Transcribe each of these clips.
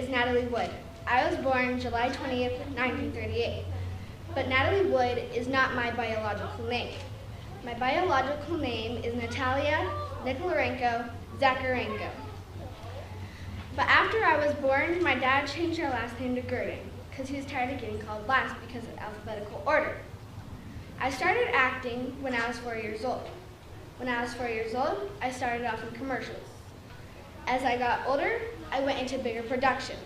is Natalie Wood. I was born July 20th, 1938. But Natalie Wood is not my biological name. My biological name is Natalia Nikolarenko Zakharenko. But after I was born, my dad changed our last name to Gurdon because he was tired of getting called last because of alphabetical order. I started acting when I was 4 years old. When I was 4 years old, I started off in commercials. As I got older, I went into bigger productions.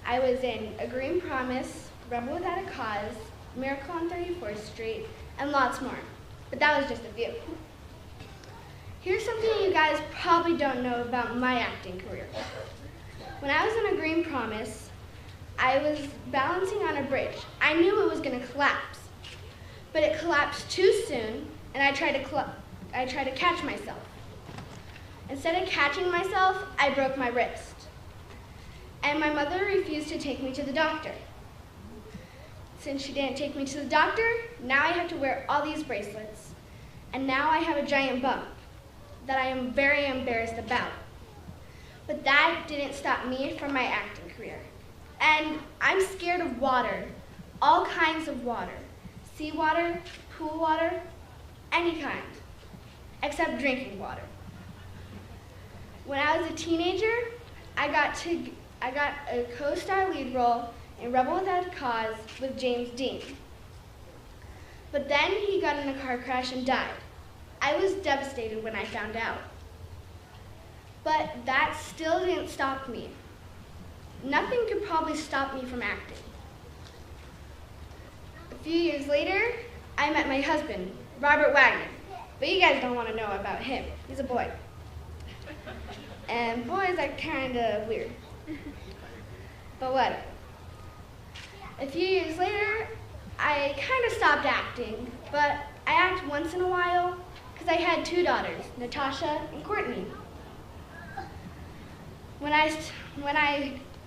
I was in A Green Promise, Rebel Without a Cause, Miracle on 34th Street, and lots more. But that was just a few. Here's something you guys probably don't know about my acting career. When I was in A Green Promise, I was balancing on a bridge. I knew it was going to collapse, but it collapsed too soon, and I tried to catch myself. Instead of catching myself, I broke my wrist. And my mother refused to take me to the doctor. Since she didn't take me to the doctor, now I have to wear all these bracelets. And now I have a giant bump that I am very embarrassed about. But that didn't stop me from my acting career. And I'm scared of water, all kinds of water. Seawater, pool water, any kind, except drinking water. When I was a teenager, I got a co-star lead role in Rebel Without a Cause with James Dean. But then he got in a car crash and died. I was devastated when I found out. But that still didn't stop me. Nothing could probably stop me from acting. A few years later, I met my husband, Robert Wagner. But you guys don't want to know about him. He's a boy. And boys are kind of weird. But whatever. A few years later, I kind of stopped acting, but I act once in a while because I had two daughters, Natasha and Courtney. When I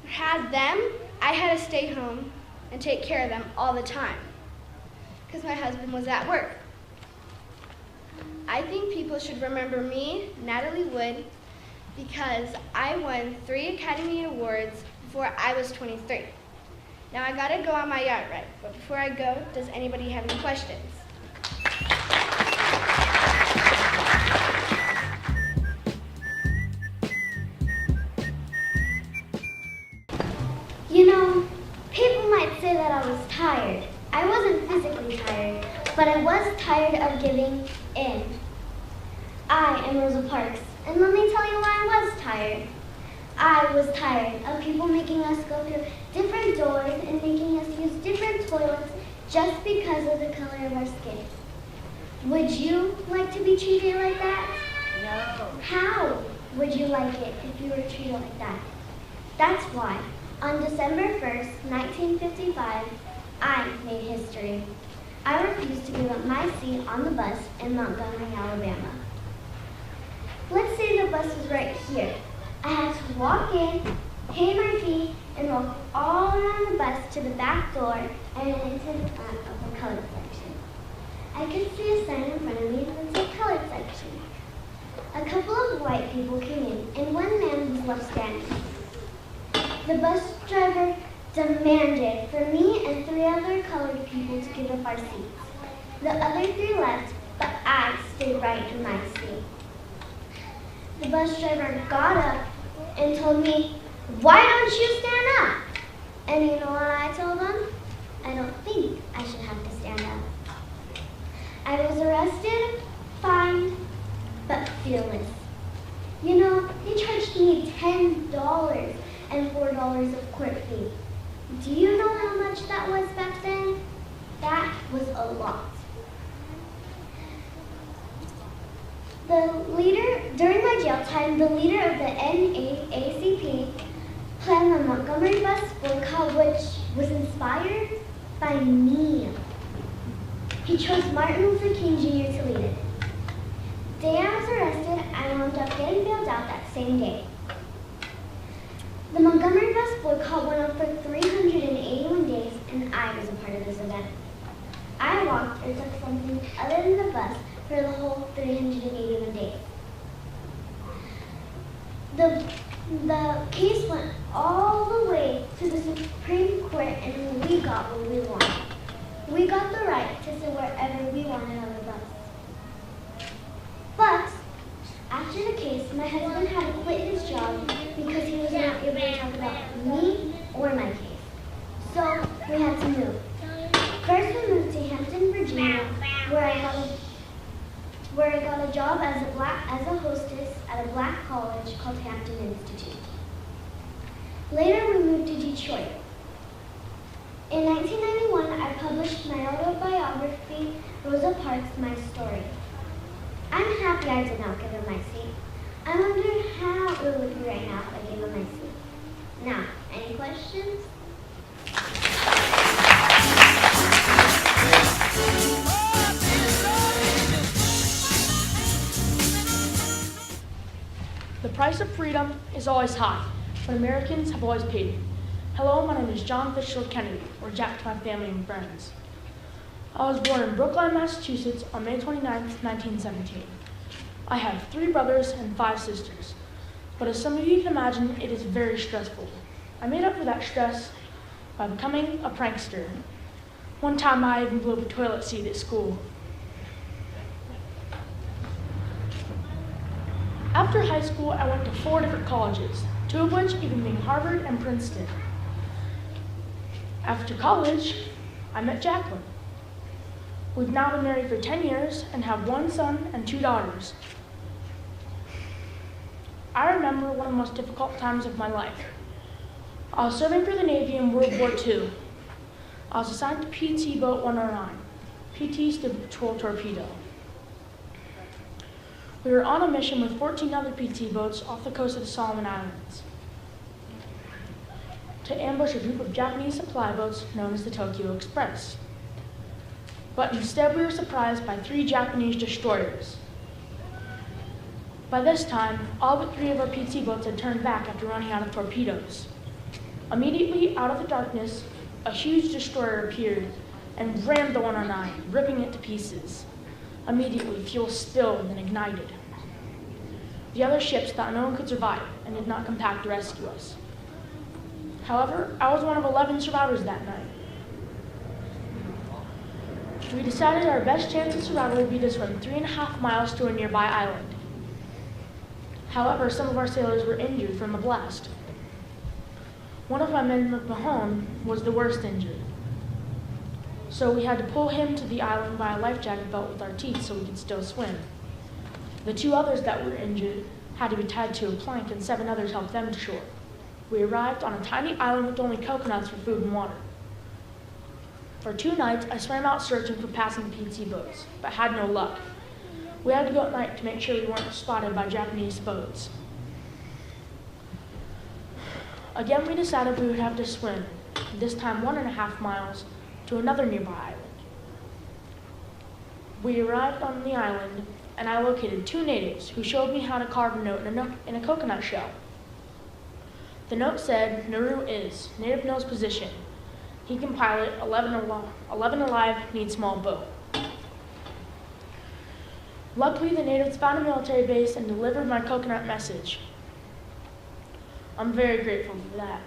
had them, I had to stay home and take care of them all the time because my husband was at work. I think people should remember me, Natalie Wood, because I won 3 Academy Awards before I was 23. Now I gotta go on my yacht ride, but before I go, does anybody have any questions? You know, people might say that I was tired. I wasn't physically tired, but I was tired of giving in. I am Rosa Parks, and let me tell you why I was tired. I was tired of people making us go through different doors and making us use different toilets just because of the color of our skin. Would you like to be treated like that? No. How would you like it if you were treated like that? That's why, on December 1st, 1955, I made history. I refused to give up my seat on the bus in Montgomery, Alabama. Let's say the bus was right here. I had to walk in, pay my fee, and walk all around the bus to the back door and into the front of the colored section. I could see a sign in front of me that said colored section. A couple of white people came in, and one man was left standing. The bus driver demanded for me and 3 other colored people to give up our seats. The other 3 left, but I stayed right in my seat. The bus driver got up and told me, "Why don't you stand up?" And you know what I told him? I don't think I should have to stand up. I was arrested, fined, but fearless. You know, they charged me $10 and $4 of court fee. Do you know how much that was back then? That was a lot. During my jail time, the leader of the NAACP planned the Montgomery bus boycott, which was inspired by me. He chose Martin Luther King Jr. to lead it. The day I was arrested, I wound up getting bailed out that same day. The Montgomery bus boycott went on for 381 days, and I was a part of this event. I walked or took something other than the bus for the whole 381 days. The case went all the way to the Supreme Court, and we got what we wanted. We got the right to sit wherever we wanted on the bus. But after the case, my husband had to quit his job because he was not able to talk about me or my case. So we had to move. First, we moved to Hampton, Virginia, where I got a job as a hostess at a black college called Hampton Institute. Later, we moved to Detroit. In 1991, I published my autobiography, Rosa Parks, My Story. I'm happy I did not give him my seat. I wonder how it would be right now if I gave him my seat. Now, any questions? The price of freedom is always high, but Americans have always paid it. Hello, my name is John Fitzgerald Kennedy, or Jack to my family and friends. I was born in Brookline, Massachusetts on May 29, 1917. I have 3 brothers and 5 sisters, but as some of you can imagine, it is very stressful. I made up for that stress by becoming a prankster. One time I even blew up a toilet seat at school. After high school, I went to 4 different colleges, 2 of which even being Harvard and Princeton. After college, I met Jacqueline. We've now been married for 10 years and have 1 son and 2 daughters. I remember one of the most difficult times of my life. I was serving for the Navy in World War II. I was assigned to PT Boat 109. PT stood for Patrol Torpedo. We were on a mission with 14 other PT boats off the coast of the Solomon Islands to ambush a group of Japanese supply boats known as the Tokyo Express. But instead we were surprised by 3 Japanese destroyers. By this time, all but 3 of our PT boats had turned back after running out of torpedoes. Immediately out of the darkness, a huge destroyer appeared and rammed the 109, ripping it to pieces. Immediately, fuel spilled and ignited. The other ships thought no one could survive and did not come back to rescue us. However, I was one of 11 survivors that night. We decided our best chance of survival would be to swim 3.5 miles to a nearby island. However, some of our sailors were injured from the blast. One of my men, Mahone, was the worst injured. So we had to pull him to the island by a life jacket belt with our teeth so we could still swim. The 2 others that were injured had to be tied to a plank, and 7 others helped them to shore. We arrived on a tiny island with only coconuts for food and water. For 2 nights, I swam out searching for passing PT boats, but had no luck. We had to go at night to make sure we weren't spotted by Japanese boats. Again, we decided we would have to swim, this time 1.5 miles, to another nearby island. We arrived on the island, and I located 2 natives who showed me how to carve a note in a coconut shell. The note said, "Nauru is, native knows position. He can pilot, 11 alive, need small boat." Luckily, the natives found a military base and delivered my coconut message. I'm very grateful for that.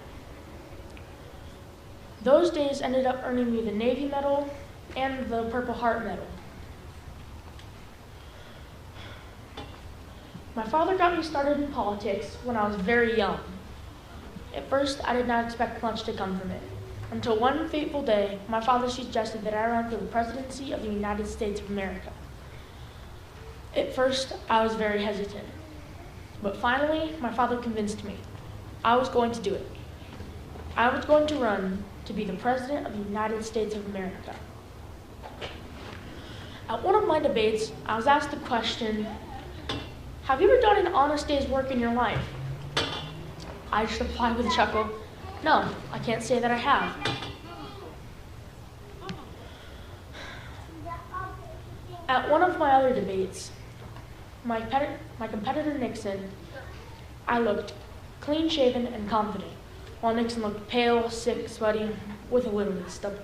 Those days ended up earning me the Navy Medal and the Purple Heart Medal. My father got me started in politics when I was very young. At first, I did not expect much to come from it, until one fateful day, my father suggested that I run for the presidency of the United States of America. At first, I was very hesitant, but finally, my father convinced me. I was going to do it. I was going to run to be the President of the United States of America. At one of my debates, I was asked the question, "Have you ever done an honest day's work in your life?" I just replied with a chuckle, "No, I can't say that I have." At one of my other debates, my competitor Nixon, I looked clean-shaven and confident, while Nixon looked pale, sick, sweaty, with a little bit of stubble.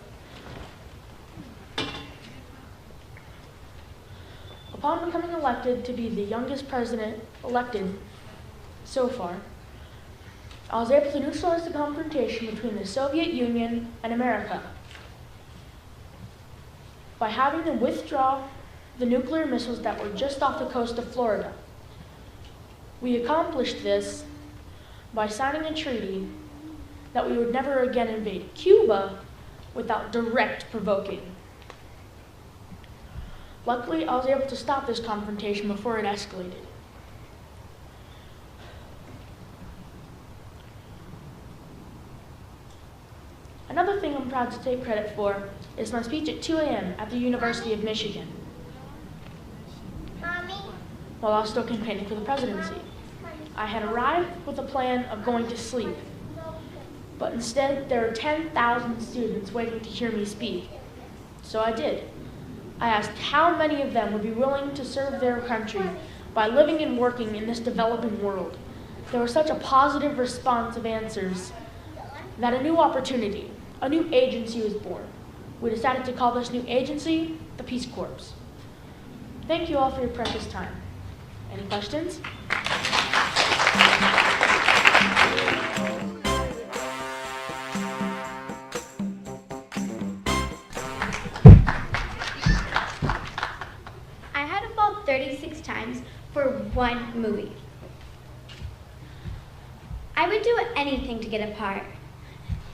Upon becoming elected to be the youngest president elected so far, I was able to neutralize the confrontation between the Soviet Union and America by having them withdraw the nuclear missiles that were just off the coast of Florida. We accomplished this by signing a treaty that we would never again invade Cuba without direct provoking. Luckily, I was able to stop this confrontation before it escalated. Another thing I'm proud to take credit for is my speech at 2 a.m. at the University of Michigan, while I was still campaigning for the presidency. I had arrived with a plan of going to sleep, but instead there were 10,000 students waiting to hear me speak. So I did. I asked how many of them would be willing to serve their country by living and working in this developing world. There was such a positive response of answers that a new opportunity, a new agency was born. We decided to call this new agency the Peace Corps. Thank you all for your precious time. Any questions? I had to fall 36 times for one movie. I would do anything to get a part,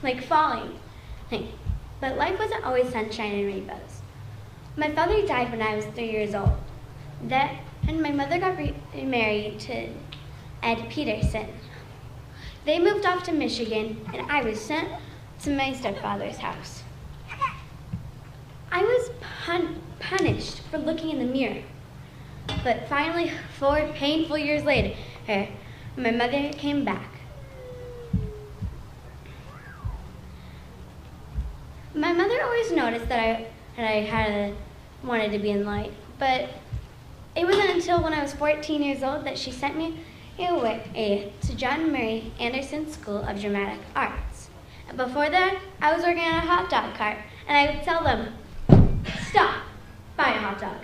like falling. But life wasn't always sunshine and rainbows. My father died when I was 3 years old. And my mother got remarried to Ed Peterson. They moved off to Michigan, and I was sent to my stepfather's house. I was punished for looking in the mirror. But finally, 4 painful years later, my mother came back. My mother always noticed that I wanted to be in light, but it wasn't until when I was 14 years old that she sent me away to John Murray Anderson School of Dramatic Arts. And before that, I was working at a hot dog cart, and I would tell them, "Stop, buy a hot dog."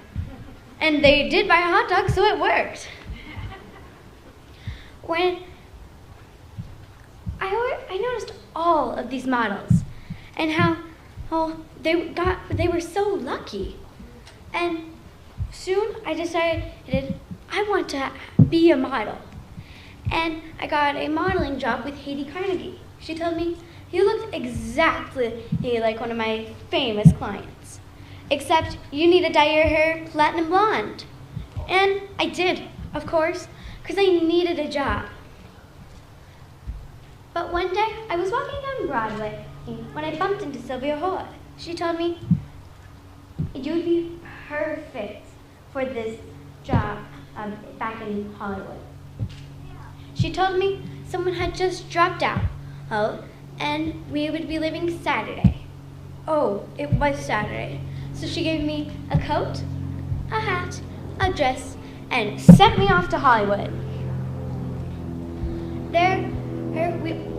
And they did buy a hot dog, so it worked. When I noticed all of these models and how they were so lucky. And soon I decided I want to be a model. And I got a modeling job with Haiti Carnegie. She told me, "You look exactly like one of my famous clients, except you need to dye your hair platinum blonde." And I did, of course, because I needed a job. But one day, I was walking down Broadway when I bumped into Sylvia Hoyle. She told me, "You would be perfect for this job back in Hollywood." She told me someone had just dropped out, and we would be leaving Saturday. Oh, it was Saturday. So she gave me a coat, a hat, a dress, and sent me off to Hollywood.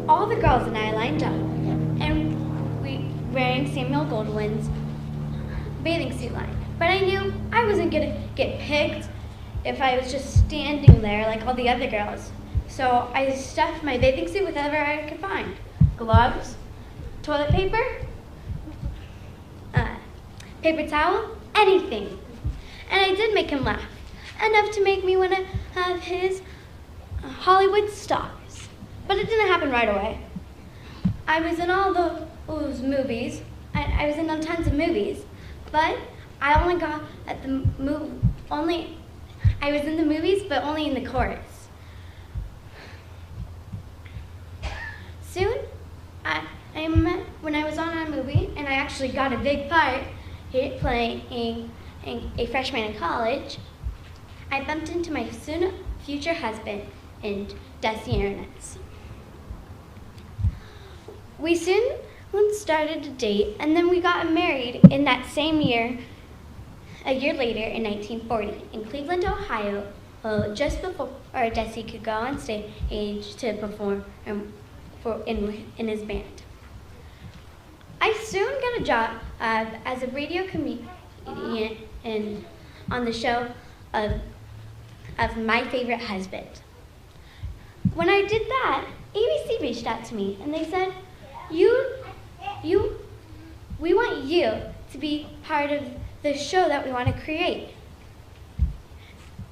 All the girls and I lined up, and we wearing Samuel Goldwyn's bathing suit line. But I knew I wasn't gonna get picked if I was just standing there like all the other girls. So I stuffed my bathing suit with whatever I could find: gloves, toilet paper, paper towel, anything. And I did make him laugh, enough to make me one of his Hollywood stars. But it didn't happen right away. I was in all those movies. I was in tons of movies, but I only got at the I was in the movies, but only in the chorus. Soon, when I was on a movie, and I actually got a big part here playing a freshman in college, I bumped into my soon future husband and Desi Ernest. We soon started to date, and then we got married in that same year, a year later in 1940, in Cleveland, Ohio, just before Desi could go on stage to perform in his band. I soon got a job as a radio comedian on the show of My Favorite Husband. When I did that, ABC reached out to me and they said, we want you to be part of the show that we want to create.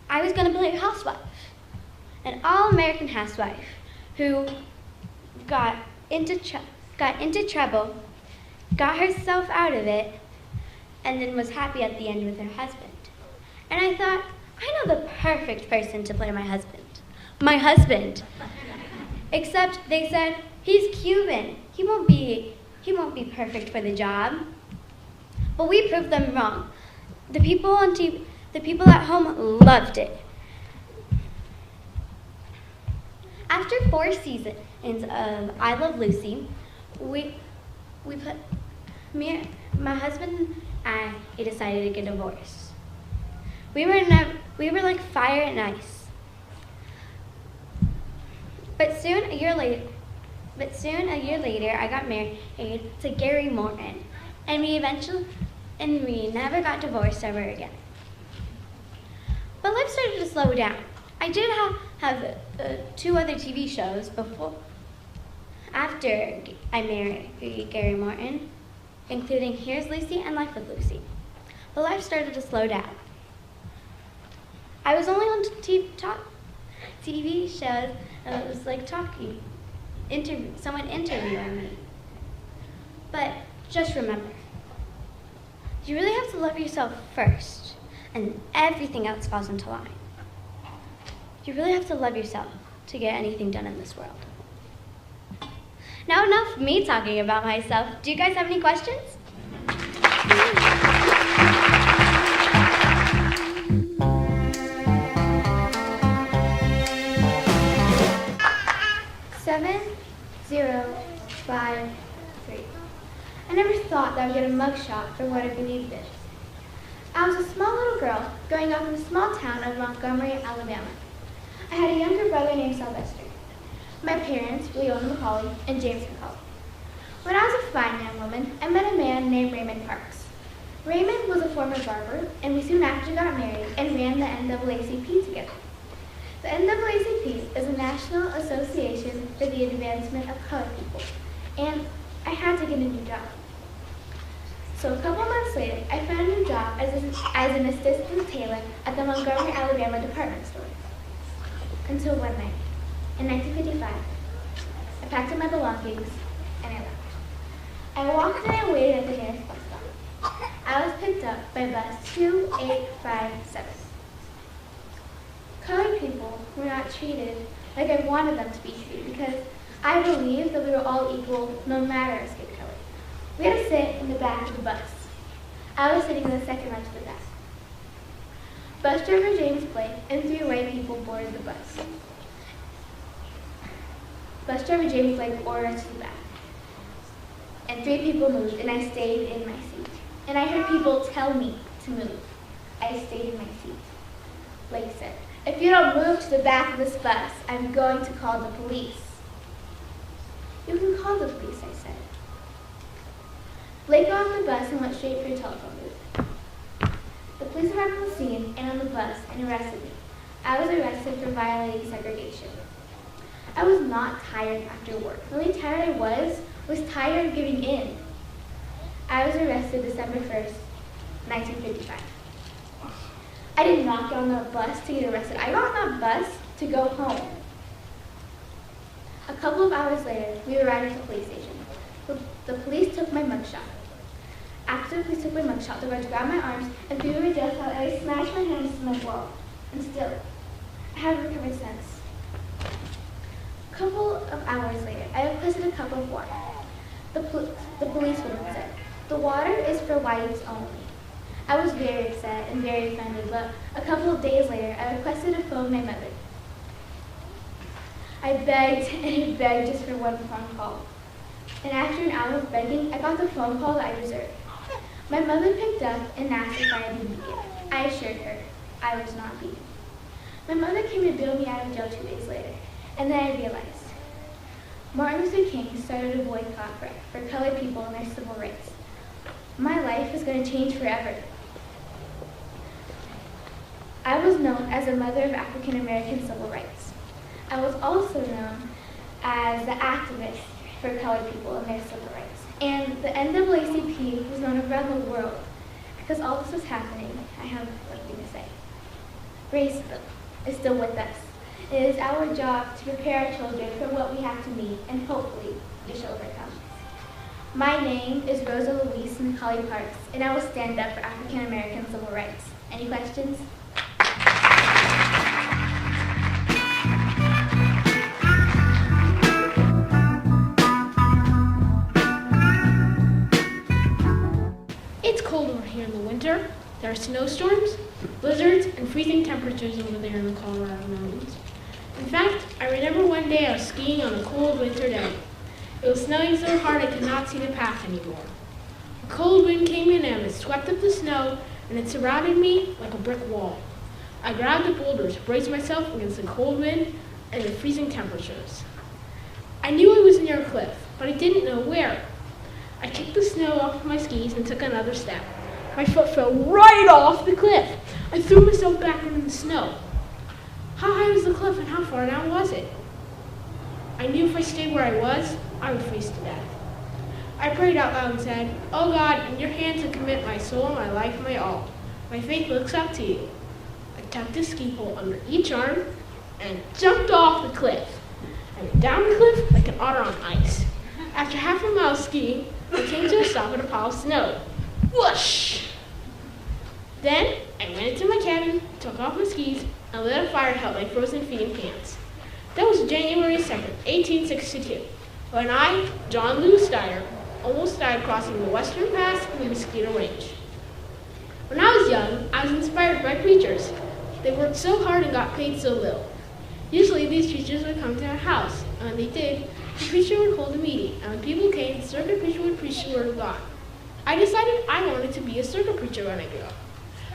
I was going to play a housewife, an all-American housewife who got into trouble, got herself out of it, and then was happy at the end with her husband. And I thought, I know the perfect person to play my husband. My husband. Except they said, he's Cuban. He won't be perfect for the job. But we proved them wrong. The people on TV, the people at home loved it. After 4 seasons of I Love Lucy, we put my husband and I decided to get divorced. We were like fire and ice. But soon a year later, I got married to Gary Morton, and we never got divorced ever again. But life started to slow down. I did have 2 other TV shows after I married Gary Morton, including Here's Lucy and Life with Lucy. But life started to slow down. I was only on TV shows, and it was like someone interviewing me. But just remember, you really have to love yourself first, and everything else falls into line. You really have to love yourself to get anything done in this world. Now enough of me talking about myself. Do you guys have any questions? Seven, 0, 5, 3. I never thought that I would get a mugshot for what I believed in. I was a small little girl growing up in the small town of Montgomery, Alabama. I had a younger brother named Sylvester. My parents, Leona McCauley and James McCauley. When I was a fine young woman, I met a man named Raymond Parks. Raymond was a former barber, and we soon after got married and ran the NAACP together. The NAACP is a national association for the advancement of colored people, and I had to get a new job. So a couple months later, I found a new job as an assistant tailor at the Montgomery, Alabama department store. Until one night, in 1955, I packed up my belongings and I left. I walked and I waited at the nearest bus stop. I was picked up by bus 2857. Colored people were not treated like I wanted them to be treated because I believed that we were all equal no matter our skin color. We had to sit in the back of the bus. I was sitting in the second row to the back. Bus driver James Blake and 3 white people boarded the bus. Bus driver James Blake ordered us to the back. And 3 people moved, and I stayed in my seat. And I heard people tell me to move. I stayed in my seat. Blake said, "If you don't move to the back of this bus, I'm going to call the police." "You can call the police," I said. Blake got off the bus and went straight for a telephone booth. The police arrived on the scene and on the bus and arrested me. I was arrested for violating segregation. I was not tired after work. The only tired I was tired of giving in. I was arrested December 1st, 1955. I did not get on the bus to get arrested. I got on that bus to go home. A couple of hours later, we arrived at the police station. The police took my mugshot. After the police took my mugshot, the guards grabbed my arms and threw me just out, and I smashed my hands to my wall. And still, I haven't recovered since. A couple of hours later, I requested a cup of water. The policewoman said, "The water is for whites only." I was very upset and very offended, but a couple of days later, I requested to phone my mother. I begged and begged just for one phone call. And after an hour of begging, I got the phone call that I deserved. My mother picked up and asked if I had been beaten. I assured her I was not beaten. My mother came to bail me out of jail 2 days later, and then I realized Martin Luther King started a boycott for colored people and their civil rights. My life is going to change forever. I was known as a mother of African American civil rights. I was also known as the activist for colored people and their civil rights. And the NAACP was known around the world. Because all this was happening, I have one thing to say. Racism is still with us. It is our job to prepare our children for what we have to meet, and hopefully we shall overcome. My name is Rosa Parks, and I will stand up for African American civil rights. Any questions? It's cold over here in the winter. There are snowstorms, blizzards, and freezing temperatures over there in the Colorado mountains. In fact, I remember one day I was skiing on a cold winter day. It was snowing so hard I could not see the path anymore. A cold wind came in and it swept up the snow, and it surrounded me like a brick wall. I grabbed a boulder to brace myself against the cold wind and the freezing temperatures. I knew I was near a cliff, but I didn't know where. I kicked the snow off of my skis and took another step. My foot fell right off the cliff. I threw myself back into the snow. How high was the cliff and how far down was it? I knew if I stayed where I was, I would freeze to death. I prayed out loud and said, "Oh God, in your hands I commit my soul, my life, my all. My faith looks up to you." I tucked a ski pole under each arm and jumped off the cliff. I went down the cliff like an otter on ice. After half a mile skiing, I came to a stop at a pile of snow. Whoosh! Then I went into my cabin, took off my skis, and lit a fire to help my frozen feet and hands. That was January 2nd, 1862, when I, John Lou Steyer, almost died crossing the Western Pass in the Mosquito Range. When I was young, I was inspired by preachers. They worked so hard and got paid so little. Usually these preachers would come to our house, and when they did, the preacher would hold a meeting, and when people came, the circuit preacher would preach the word of God. I decided I wanted to be a circuit preacher when I grew up.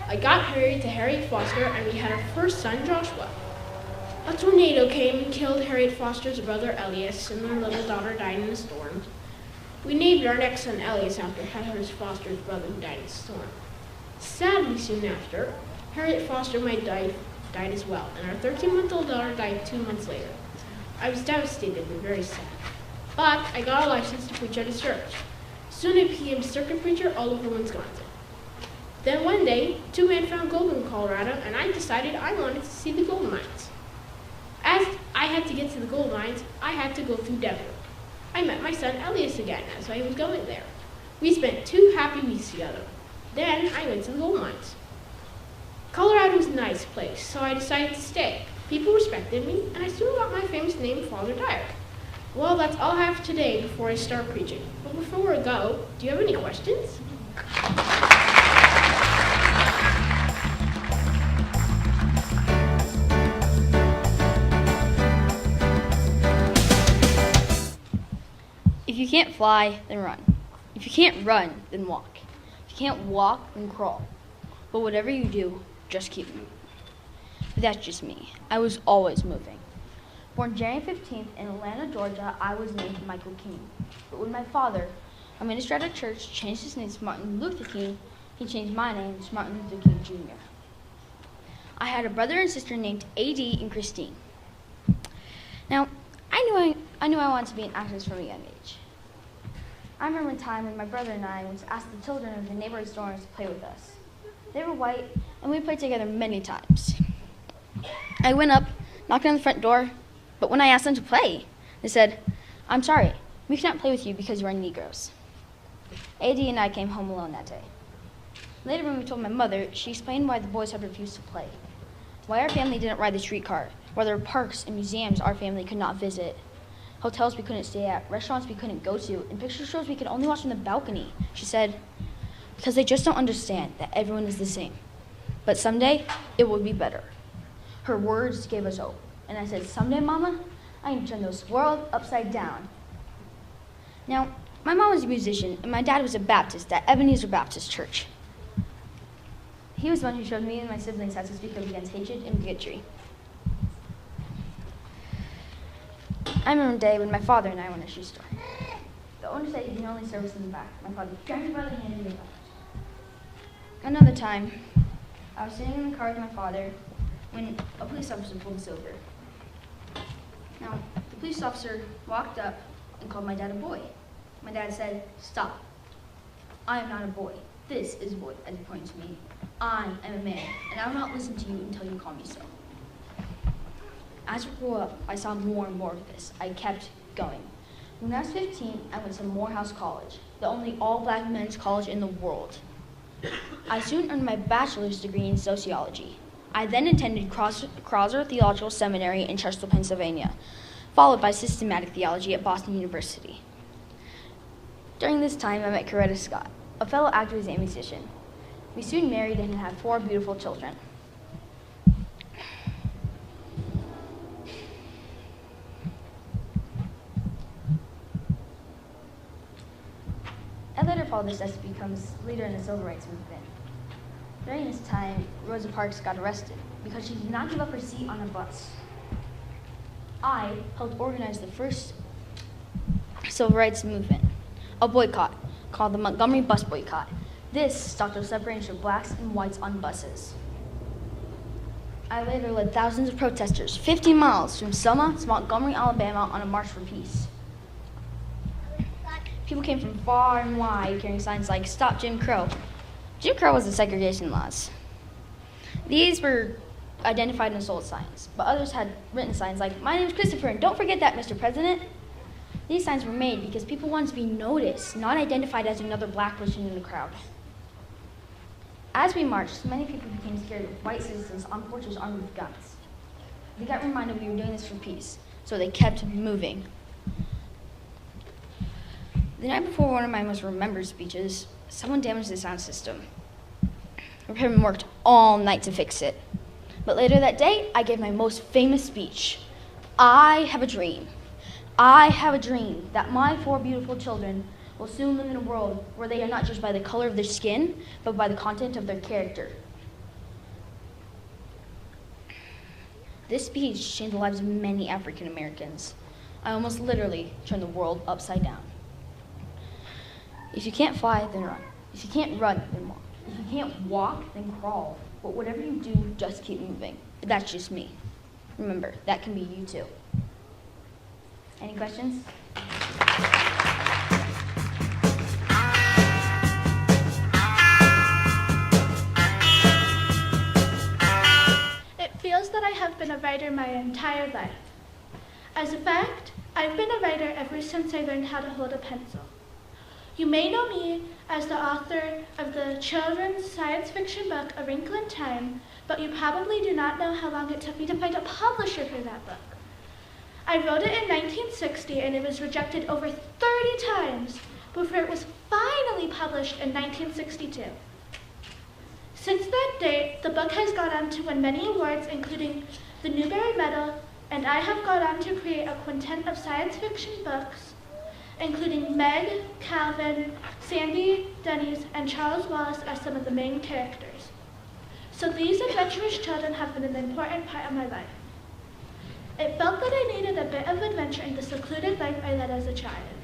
I got married to Harriet Foster, and we had our first son, Joshua. A tornado came and killed Harriet Foster's brother, Elias, and their little daughter died in a storm. We named our next son Elias after Harriet Foster's brother who died in a storm. Sadly, soon after, Harriet Foster died as well, and our 13-month-old daughter died 2 months later. I was devastated and very sad. But I got a license to preach at a church. Soon I became a circuit preacher all over Wisconsin. Then one day, 2 men found gold in Colorado, and I decided I wanted to see the gold mines. As I had to get to the gold mines, I had to go through Denver. I met my son Elias again as I was going there. We spent 2 happy weeks together. Then I went to the gold mines. Colorado was a nice place, so I decided to stay. People respected me, and I soon got my famous name, Father Dyer. Well, that's all I have today before I start preaching. But before I go, do you have any questions? If you can't fly, then run. If you can't run, then walk. If you can't walk, then crawl. But whatever you do, just keep moving. But that's just me. I was always moving. Born January 15th in Atlanta, Georgia, I was named Michael King. But when my father, a minister at a church, changed his name to Martin Luther King, he changed my name to Martin Luther King Jr. I had a brother and sister named Edie and Christine. Now, I knew I wanted to be an actress from a young age. I remember a time when my brother and I went to ask the children of the neighborhood stores to play with us. They were white, and we played together many times. I went up, knocked on the front door, but when I asked them to play, they said, "I'm sorry, we cannot play with you because you are Negroes." Edie and I came home alone that day. Later, when we told my mother, she explained why the boys had refused to play, why our family didn't ride the streetcar, why there were parks and museums our family could not visit, hotels we couldn't stay at, restaurants we couldn't go to, and picture shows we could only watch from the balcony. She said, because they just don't understand that everyone is the same. But someday, it will be better. Her words gave us hope. And I said, someday, Mama, I can turn this world upside down. Now, my mom was a musician, and my dad was a Baptist at Ebenezer Baptist Church. He was the one who showed me and my siblings how to speak up against hatred and bigotry. I remember a day when my father and I went to a shoe store. The owner said he can only service in the back. My father grabbed me by the hand and me. Another time, I was sitting in the car with my father when a police officer pulled us over. Now, the police officer walked up and called my dad a boy. My dad said, "Stop. I am not a boy. This is a boy," as he pointed to me. "I am a man, and I will not listen to you until you call me so." As we grew up, I saw more and more of this. I kept going. When I was 15, I went to Morehouse College, the only all-black men's college in the world. I soon earned my bachelor's degree in sociology. I then attended Crosser Theological Seminary in Chester, Pennsylvania, followed by systematic theology at Boston University. During this time, I met Coretta Scott, a fellow actor and musician. We soon married and had 4 beautiful children. I later followed this as he becomes leader in the civil rights movement. During this time, Rosa Parks got arrested because she did not give up her seat on a bus. I helped organize the first civil rights movement, a boycott called the Montgomery Bus Boycott. This stopped the separation of blacks and whites on buses. I later led thousands of protesters 50 miles from Selma to Montgomery, Alabama on a march for peace. People came from far and wide carrying signs like "Stop Jim Crow." Jim Crow was the segregation laws. These were identified and sold signs, but others had written signs like "My name's Christopher, and don't forget that, Mr. President." These signs were made because people wanted to be noticed, not identified as another black person in the crowd. As we marched, many people became scared of white citizens on porches armed with guns. They got reminded we were doing this for peace, so they kept moving. The night before one of my most remembered speeches, someone damaged the sound system. Repairmen worked all night to fix it. But later that day, I gave my most famous speech. I have a dream. I have a dream that my 4 beautiful children will soon live in a world where they are not judged by the color of their skin, but by the content of their character. This speech changed the lives of many African Americans. I almost literally turned the world upside down. If you can't fly, then run. If you can't run, then walk. If you can't walk, then crawl. But whatever you do, just keep moving. But that's just me. Remember, that can be you too. Any questions? It feels that I have been a writer my entire life. As a fact, I've been a writer ever since I learned how to hold a pencil. You may know me as the author of the children's science fiction book, A Wrinkle in Time, but you probably do not know how long it took me to find a publisher for that book. I wrote it in 1960 and it was rejected over 30 times before it was finally published in 1962. Since that date, the book has gone on to win many awards, including the Newbery Medal, and I have gone on to create a quintet of science fiction books, including Meg, Calvin, Sandy Denny's, and Charles Wallace as some of the main characters. So these adventurous children have been an important part of my life. It felt that I needed a bit of adventure in the secluded life I led as a child.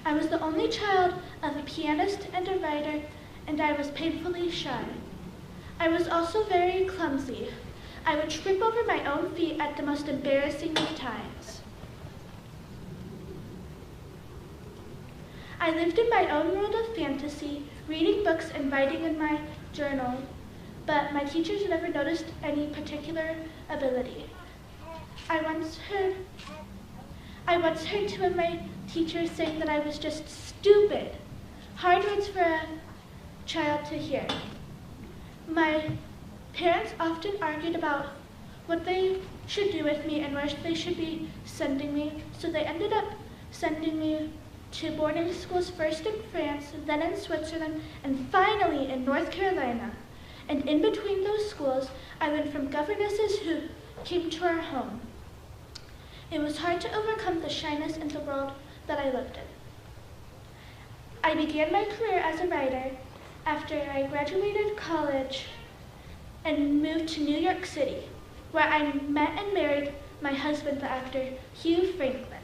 I was the only child of a pianist and a writer, and I was painfully shy. I was also very clumsy. I would trip over my own feet at the most embarrassing of times. I lived in my own world of fantasy, reading books and writing in my journal, but my teachers never noticed any particular ability. I once heard 2 of my teachers saying that I was just stupid. Hard words for a child to hear. My parents often argued about what they should do with me and where they should be sending me, so they ended up sending me to boarding schools, first in France, then in Switzerland, and finally in North Carolina. And in between those schools, I learned from governesses who came to our home. It was hard to overcome the shyness in the world that I lived in. I began my career as a writer after I graduated college and moved to New York City, where I met and married my husband, the actor Hugh Franklin.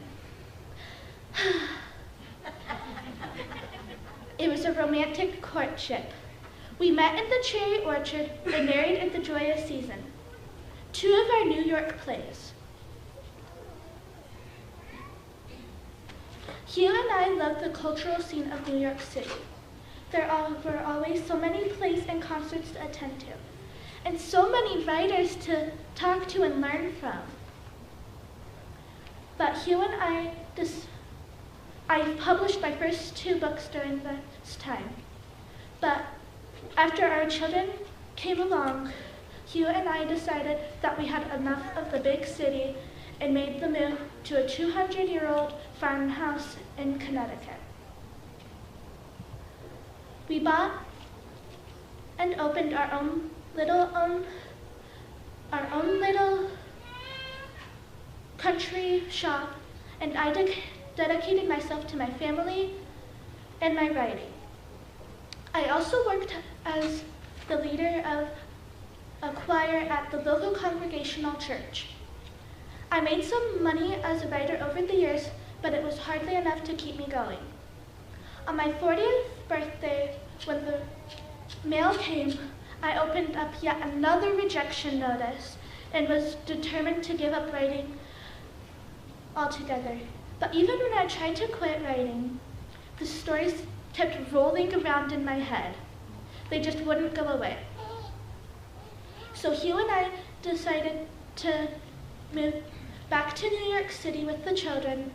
It was a romantic courtship. We met in the cherry orchard and married in the joyous season, 2 of our New York plays. Hugh and I love the cultural scene of New York City. There were always so many plays and concerts to attend to, and so many writers to talk to and learn from. But Hugh and I published my first 2 books during this time. But after our children came along, Hugh and I decided that we had enough of the big city and made the move to a 200-year-old farmhouse in Connecticut. We bought and opened our own little country shop, and I dedicated myself to my family and my writing. I also worked as the leader of a choir at the local congregational church. I made some money as a writer over the years, but it was hardly enough to keep me going. On my 40th birthday, when the mail came, I opened up yet another rejection notice and was determined to give up writing altogether. But even when I tried to quit writing, the stories kept rolling around in my head. They just wouldn't go away. So Hugh and I decided to move back to New York City with the children,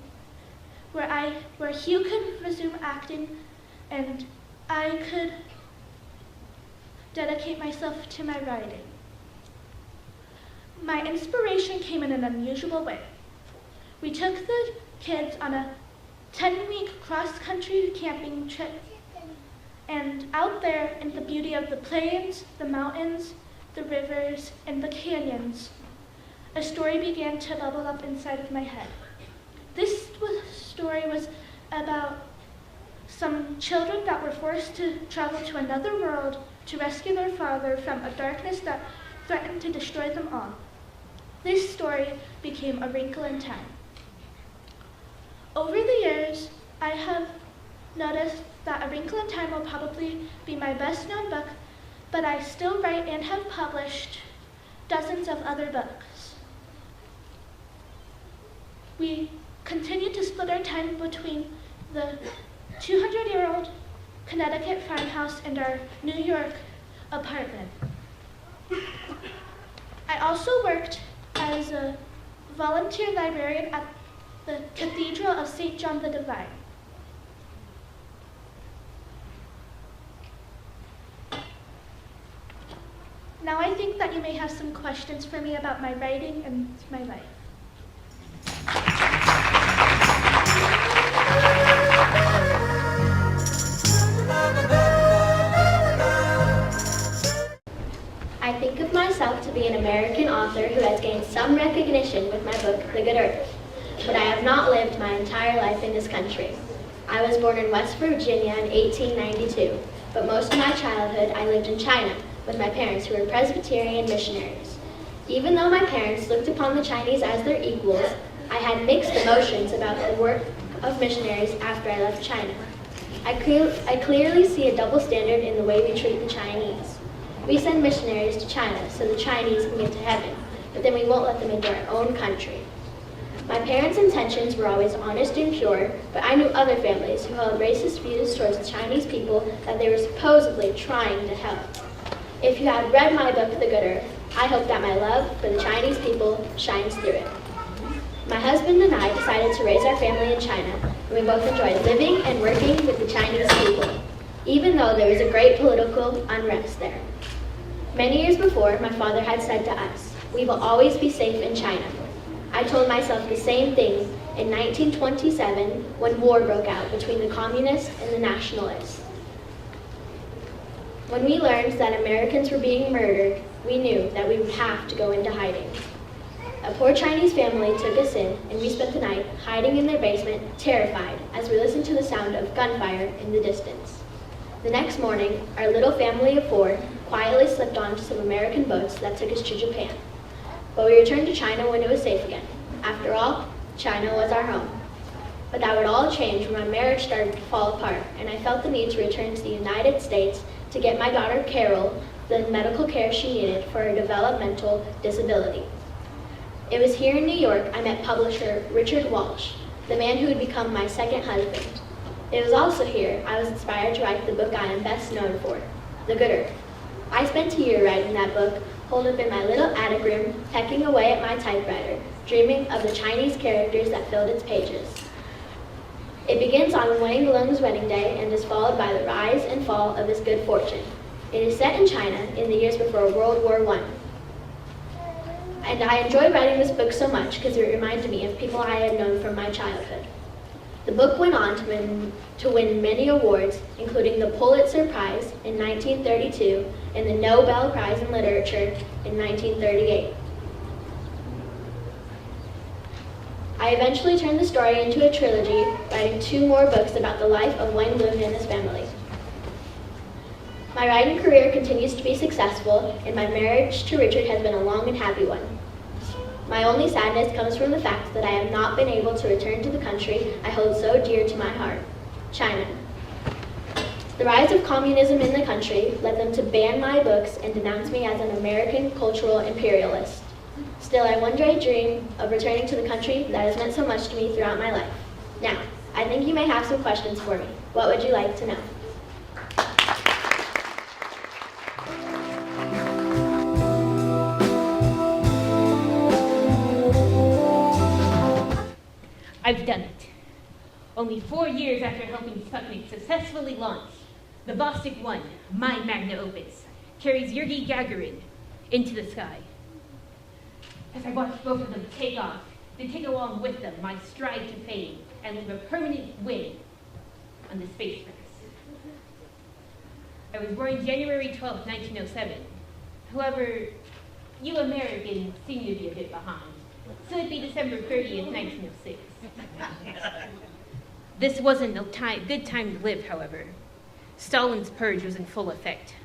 where Hugh could resume acting and I could dedicate myself to my writing. My inspiration came in an unusual way. We took the kids on a 10-week cross-country camping trip, and out there in the beauty of the plains, the mountains, the rivers, and the canyons, a story began to bubble up inside of my head. This story was about some children that were forced to travel to another world to rescue their father from a darkness that threatened to destroy them all. This story became A Wrinkle in Time. Over the years, I have noticed that A Wrinkle in Time will probably be my best-known book, but I still write and have published dozens of other books. We continue to split our time between the 200-year-old Connecticut farmhouse and our New York apartment. I also worked as a volunteer librarian at the Cathedral of St. John the Divine. Now I think that you may have some questions for me about my writing and my life. I think of myself to be an American author who has gained some recognition with my book, The Good Earth, but I have not lived my entire life in this country. I was born in West Virginia in 1892, but most of my childhood I lived in China with my parents, who were Presbyterian missionaries. Even though my parents looked upon the Chinese as their equals, I had mixed emotions about the work of missionaries after I left China. I clearly see a double standard in the way we treat the Chinese. We send missionaries to China so the Chinese can get to heaven, but then we won't let them into our own country. My parents' intentions were always honest and pure, but I knew other families who held racist views towards the Chinese people that they were supposedly trying to help. If you have read my book, The Good Earth, I hope that my love for the Chinese people shines through it. My husband and I decided to raise our family in China, and we both enjoyed living and working with the Chinese people, even though there was a great political unrest there. Many years before, my father had said to us, "We will always be safe in China." I told myself the same thing in 1927 when war broke out between the communists and the nationalists. When we learned that Americans were being murdered, we knew that we would have to go into hiding. A poor Chinese family took us in, and we spent the night hiding in their basement, terrified, as we listened to the sound of gunfire in the distance. The next morning, our little family of 4 quietly slipped onto some American boats that took us to Japan. But we returned to China when it was safe again. After all, China was our home. But that would all change when my marriage started to fall apart, and I felt the need to return to the United States to get my daughter Carol the medical care she needed for her developmental disability. It was here in New York I met publisher Richard Walsh, the man who would become my second husband. It was also here I was inspired to write the book I am best known for, The Good Earth. I spent a year writing that book, holed up in my little attic room, pecking away at my typewriter, dreaming of the Chinese characters that filled its pages. It begins on Wang Lung's wedding day and is followed by the rise and fall of his good fortune. It is set in China in the years before World War I. And I enjoyed writing this book so much because it reminded me of people I had known from my childhood. The book went on to win many awards, including the Pulitzer Prize in 1932 and the Nobel Prize in Literature in 1938. I eventually turned the story into a trilogy, writing 2 more books about the life of Wang Lung and his family. My writing career continues to be successful, and my marriage to Richard has been a long and happy one. My only sadness comes from the fact that I have not been able to return to the country I hold so dear to my heart, China. The rise of communism in the country led them to ban my books and denounce me as an American cultural imperialist. Still, I one day dream of returning to the country that has meant so much to me throughout my life. Now, I think you may have some questions for me. What would you like to know? I've done it. Only 4 years after helping Sputnik successfully launch, the Vostok 1, my magna opus, carries Yuri Gagarin into the sky. As I watch both of them take off, they take along with them my stride to fame and leave a permanent wing on the space race. I was born January 12, 1907. However, you Americans seem to be a bit behind. So it'd be December 30th, 1906. This wasn't a good time to live, however. Stalin's purge was in full effect.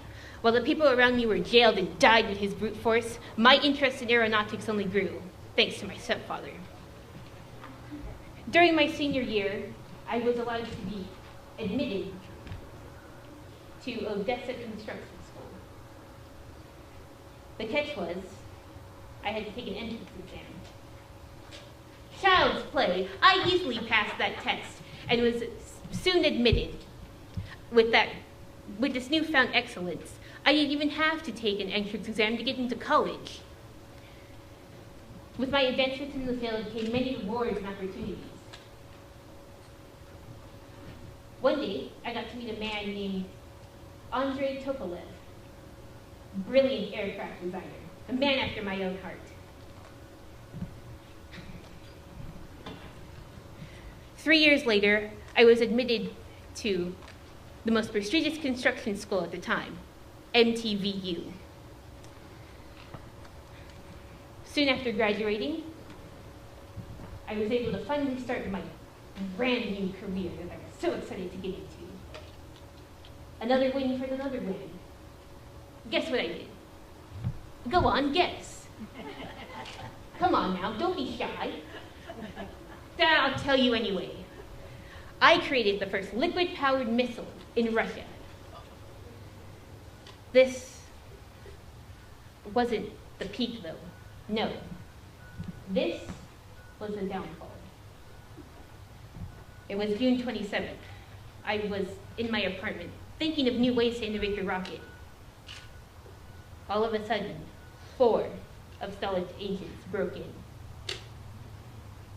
While the people around me were jailed and died with his brute force, my interest in aeronautics only grew, thanks to my stepfather. During my senior year, I was allowed to be admitted to Odessa Construction School. The catch was, I had to take an entrance exam. Child's play. I easily passed that test and was soon admitted. With this newfound excellence, I didn't even have to take an entrance exam to get into college. With my advancements in the field came many awards and opportunities. One day, I got to meet a man named Andrei Sokolov, brilliant aircraft designer, a man after my own heart. 3 years later, I was admitted to the most prestigious construction school at the time, MTVU. Soon after graduating, I was able to finally start my brand new career that I was so excited to get into. Another win for another win. Guess what I did? Go on, guess. Come on now, don't be shy. I'll tell you anyway. I created the first liquid-powered missile in Russia. This wasn't the peak, though. No. This was the downfall. It was June 27th. I was in my apartment, thinking of new ways to innovate the rocket. All of a sudden, 4 of Stalin's agents broke in.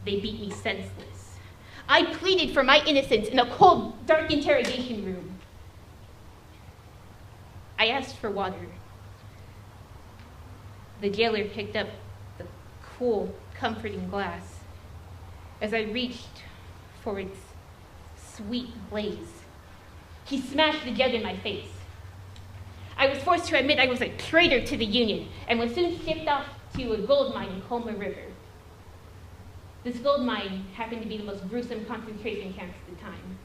They beat me senseless. I pleaded for my innocence in a cold, dark interrogation room. I asked for water. The jailer picked up the cool, comforting glass. As I reached for its sweet blaze, he smashed the jug in my face. I was forced to admit I was a traitor to the Union and was soon shipped off to a gold mine in Colma River. This gold mine happened to be the most gruesome concentration camp at the time.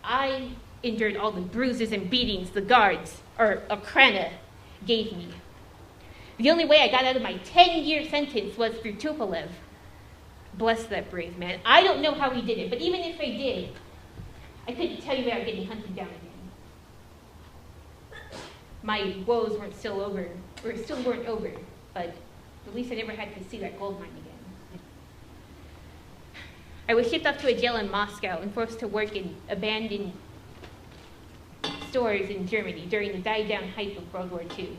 I endured all the bruises and beatings the guards, or Okrana, gave me. The only way I got out of my 10-year sentence was through Tupolev. Bless that brave man. I don't know how he did it, but even if I did, I couldn't tell you without getting hunted down again. My woes still weren't over, but at least I never had to see that gold mine again. I was shipped off to a jail in Moscow and forced to work in abandoned stores in Germany during the died-down height of World War II.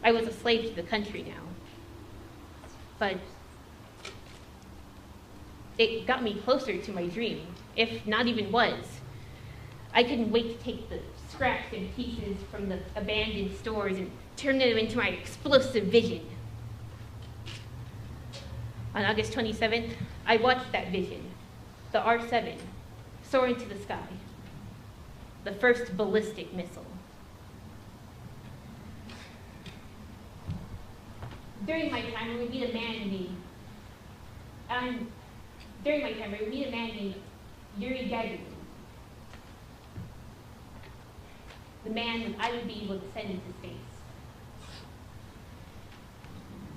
I was a slave to the country now. But it got me closer to my dream, if not even was. I couldn't wait to take the scraps and pieces from the abandoned stores and turn them into my explosive vision. On August 27th, I watched that vision, the R-7, soar into the sky, the first ballistic missile. During my time, we would meet a man named Yuri Gagarin, the man that I would be able to send into space.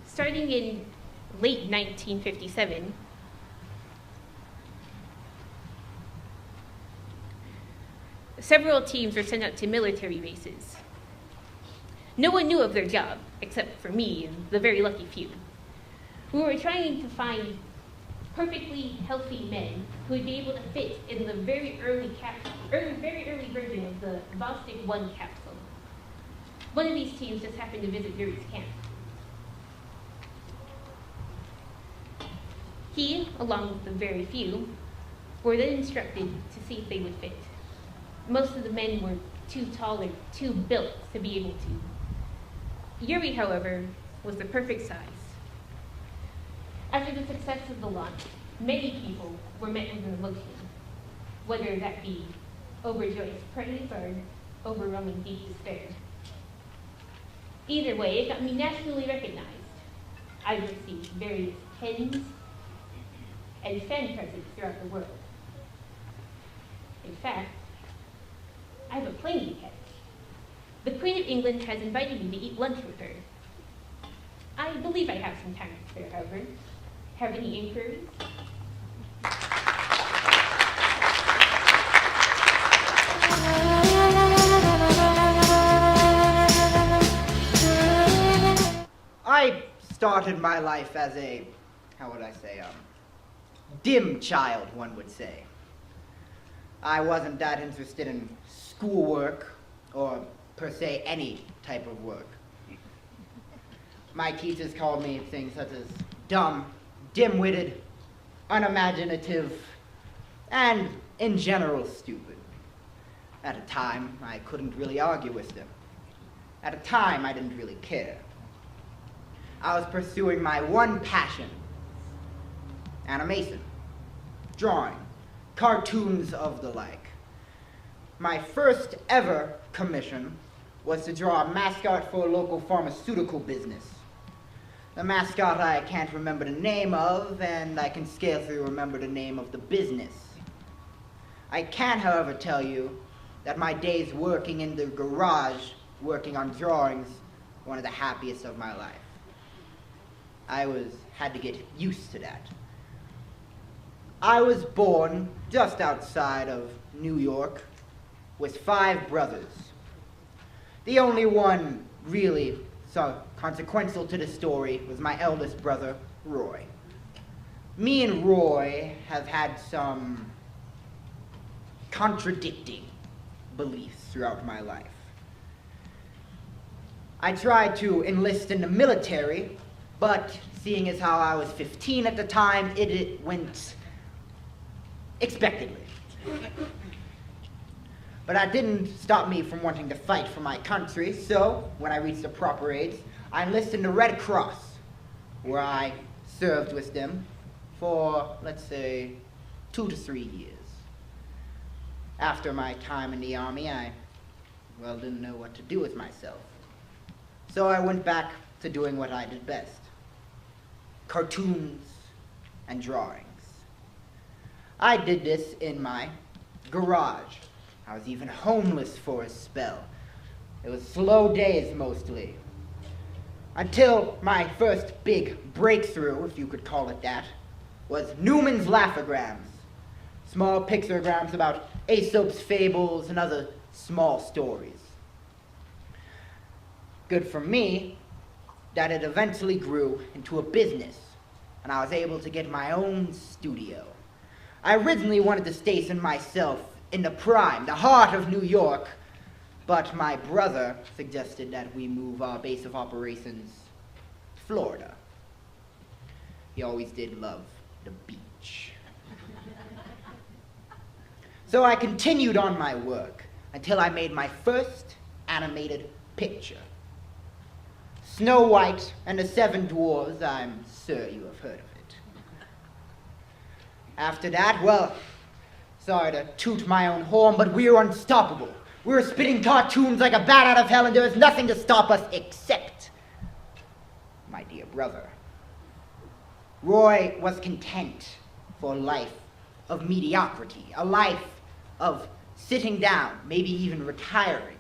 Starting in late 1957, several teams were sent out to military bases. No one knew of their job, except for me and the very lucky few. We were trying to find perfectly healthy men who would be able to fit in the very early version of the Vostok 1 capsule. One of these teams just happened to visit Yuri's camp. He, along with the very few, were then instructed to see if they would fit. Most of the men were too tall or too built to be able to. Yuri, however, was the perfect size. After the success of the launch, many people were met with an emotion, whether that be overjoyed praise or overwhelming deep despair. Either way, it got me nationally recognized. I received various pens and fan presents throughout the world. In fact, I have a plane to catch. The Queen of England has invited me to eat lunch with her. I believe I have some time to spare, however. Have any inquiries? I started my life as a, dim child, one would say. I wasn't that interested in schoolwork or per se any type of work. My teachers called me things such as dumb, dim-witted, unimaginative, and in general stupid. At a time, I couldn't really argue with them. At a time, I didn't really care. I was pursuing my one passion: animation, drawing, cartoons of the like. My first ever commission was to draw a mascot for a local pharmaceutical business. The mascot I can't remember the name of, and I can scarcely remember the name of the business. I can, however, tell you that my days working in the garage, working on drawings, were one of the happiest of my life. I had to get used to that. I was born just outside of New York with 5 brothers. The only one really so consequential to the story was my eldest brother, Roy. Me and Roy have had some contradicting beliefs throughout my life. I tried to enlist in the military, but seeing as how I was 15 at the time, it went expectedly. But that didn't stop me from wanting to fight for my country, so when I reached the proper age, I enlisted in the Red Cross, where I served with them for, let's say, 2 to 3 years. After my time in the Army, I didn't know what to do with myself. So I went back to doing what I did best: cartoons and drawings. I did this in my garage. I was even homeless for a spell. It was slow days mostly. Until my first big breakthrough, if you could call it that, was Newman's Laughograms. Small pictograms about Aesop's fables and other small stories. Good for me that it eventually grew into a business. and I was able to get my own studio. I originally wanted to station myself in the prime, the heart of New York, but my brother suggested that we move our base of operations to Florida. He always did love the beach. So I continued on my work until I made my first animated picture. Snow White and the Seven Dwarfs, I'm sure you have heard of it. After that, well, sorry to toot my own horn, but we were unstoppable. We were spitting cartoons like a bat out of hell, and there was nothing to stop us except my dear brother. Roy was content for a life of mediocrity, a life of sitting down, maybe even retiring.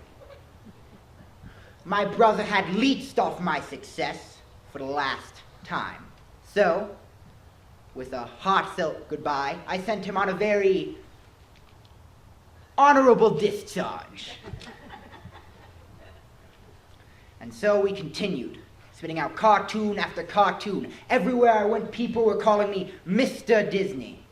My brother had leached off my success for the last time. So, with a heartfelt goodbye, I sent him on a very honorable discharge. And so we continued, spitting out cartoon after cartoon. Everywhere I went, people were calling me Mr. Disney.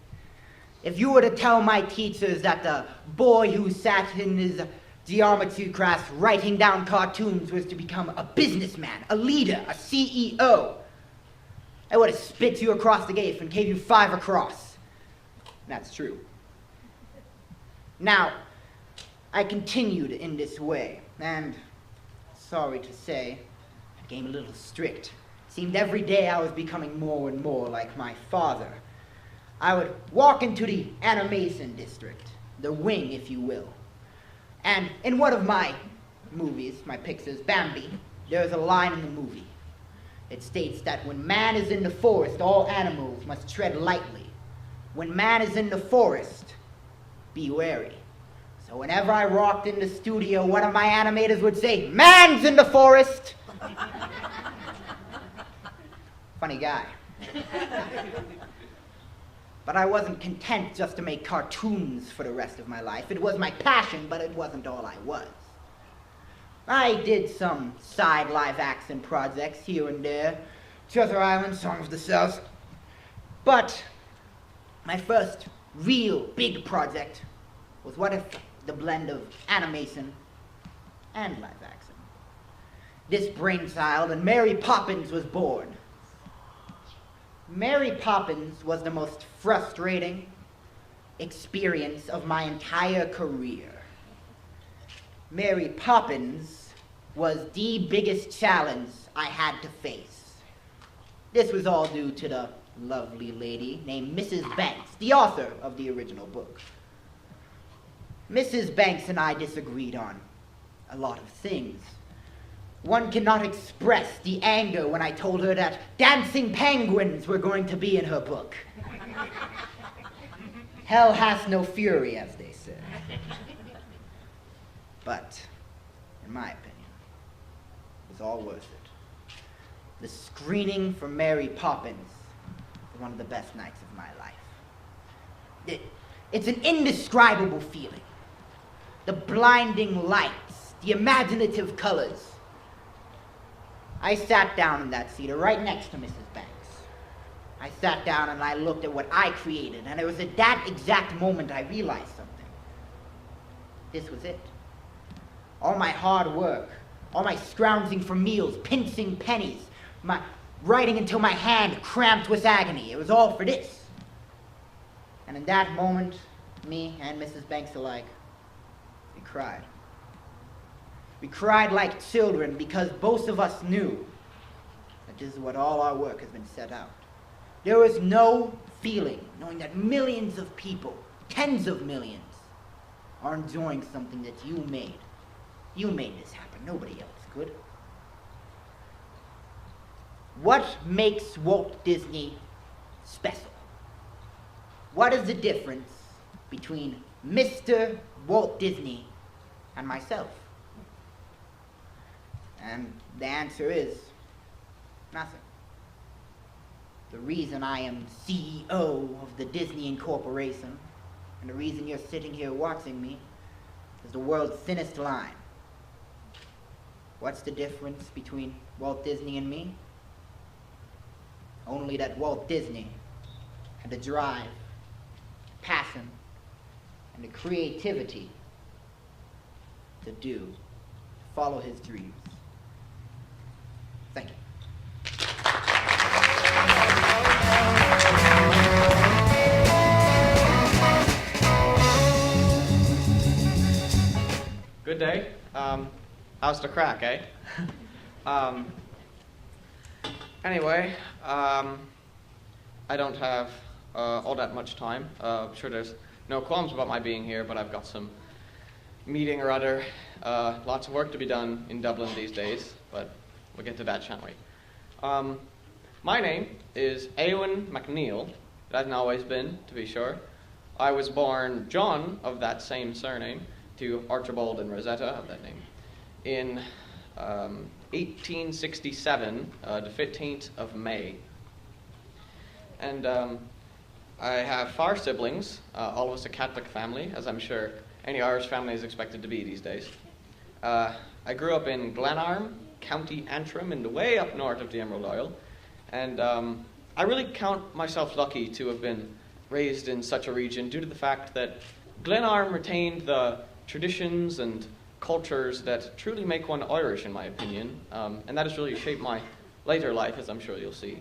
If you were to tell my teachers that the boy who sat in his geometry class writing down cartoons was to become a businessman, a leader, a CEO, I would have spit you across the gate and gave you 5 across. That's true. Now, I continued in this way, and sorry to say, I became a little strict. It seemed every day I was becoming more and more like my father. I would walk into the animation district, the wing, if you will. And in one of my movies, my pictures, Bambi, there's a line in the movie. It states that when man is in the forest, all animals must tread lightly. When man is in the forest, be wary. So whenever I walked in the studio, one of my animators would say, "Man's in the forest!" Funny guy. But I wasn't content just to make cartoons for the rest of my life. It was my passion, but it wasn't all I was. I did some side live-action projects here and there. Treasure Island, Song of the South. But my first real big project was what if the blend of animation and live-action. This brainchild and Mary Poppins was born. Mary Poppins was the most frustrating experience of my entire career. Mary Poppins was the biggest challenge I had to face. This was all due to the lovely lady named Mrs. Banks, the author of the original book. Mrs. Banks and I disagreed on a lot of things. One cannot express the anger when I told her that dancing penguins were going to be in her book. Hell has no fury, as they say. But, in my opinion, it was all worth it. The screening for Mary Poppins was one of the best nights of my life. It's an indescribable feeling. The blinding lights, the imaginative colors. I sat down in that seat right next to Mrs. Banks. I sat down and I looked at what I created, and it was at that exact moment I realized something. This was it. All my hard work, all my scrounging for meals, pinching pennies, my writing until my hand cramped with agony, it was all for this. And in that moment, me and Mrs. Banks alike, we cried. We cried like children because both of us knew that this is what all our work has been set out. There was no feeling knowing that millions of people, tens of millions, are enjoying something that you made. You made this happen. Nobody else could. What makes Walt Disney special? What is the difference between Mr. Walt Disney and myself? And the answer is nothing. The reason I am CEO of the Disney Incorporation, and the reason you're sitting here watching me, is the world's thinnest line. What's the difference between Walt Disney and me? only that Walt Disney had the drive, passion, and the creativity to follow his dreams. Thank you. Good day. How's the crack, eh? Anyway, I don't have all that much time. I'm sure there's no qualms about my being here, but I've got some meeting or other. Lots of work to be done in Dublin these days, but we'll get to that, shan't we? My name is Edwin McNeil. It hasn't always been, to be sure. I was born John of that same surname to Archibald and Rosetta of that name in 1867, the 15th of May. And I have 4 siblings, all of us a Catholic family, as I'm sure any Irish family is expected to be these days. I grew up in Glenarm, County Antrim, in the way up north of the Emerald Isle, and I really count myself lucky to have been raised in such a region due to the fact that Glenarm retained the traditions and cultures that truly make one Irish, in my opinion, and that has really shaped my later life, as I'm sure you'll see.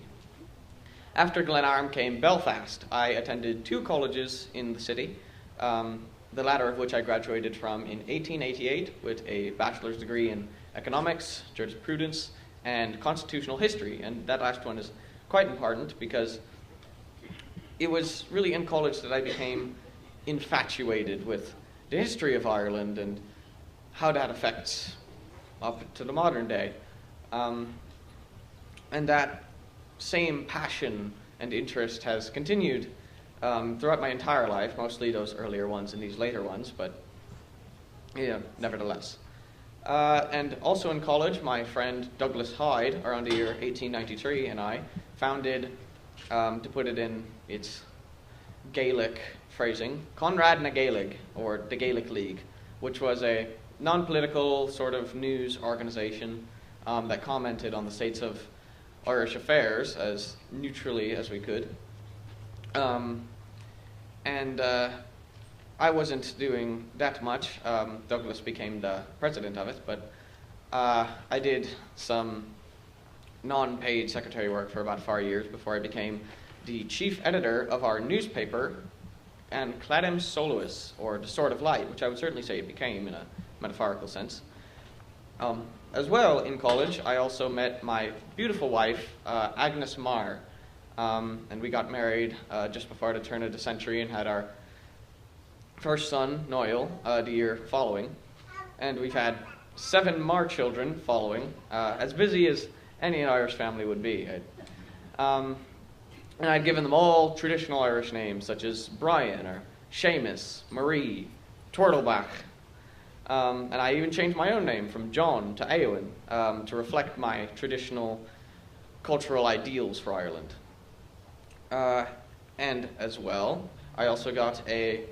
After Glenarm came Belfast. I attended 2 colleges in the city, the latter of which I graduated from in 1888 with a bachelor's degree in economics, jurisprudence, and constitutional history. And that last one is quite important because it was really in college that I became infatuated with the history of Ireland and how that affects up to the modern day. And that same passion and interest has continued throughout my entire life, mostly those earlier ones and these later ones, but nevertheless. And also in college, my friend Douglas Hyde, around the year 1893, and I founded, to put it in its Gaelic phrasing, Conrad na Gaelig, or the Gaelic League, which was a non-political sort of news organization that commented on the states of Irish affairs as neutrally as we could. And I wasn't doing that much. Douglas became the president of it, but I did some non-paid secretary work for about 4 years before I became the chief editor of our newspaper, and Cladem Solois, or the Sword of Light, which I would certainly say it became in a metaphorical sense. As well, in college, I also met my beautiful wife, Agnes Marr, and we got married just before the turn of the century and had our first son, Noel, the year following. And we've had 7 more children following, as busy as any Irish family would be. And I'd given them all traditional Irish names, such as Brian, or Seamus, Marie, Turtleback. And I even changed my own name from John to Edwin to reflect my traditional cultural ideals for Ireland. And as well, I also got a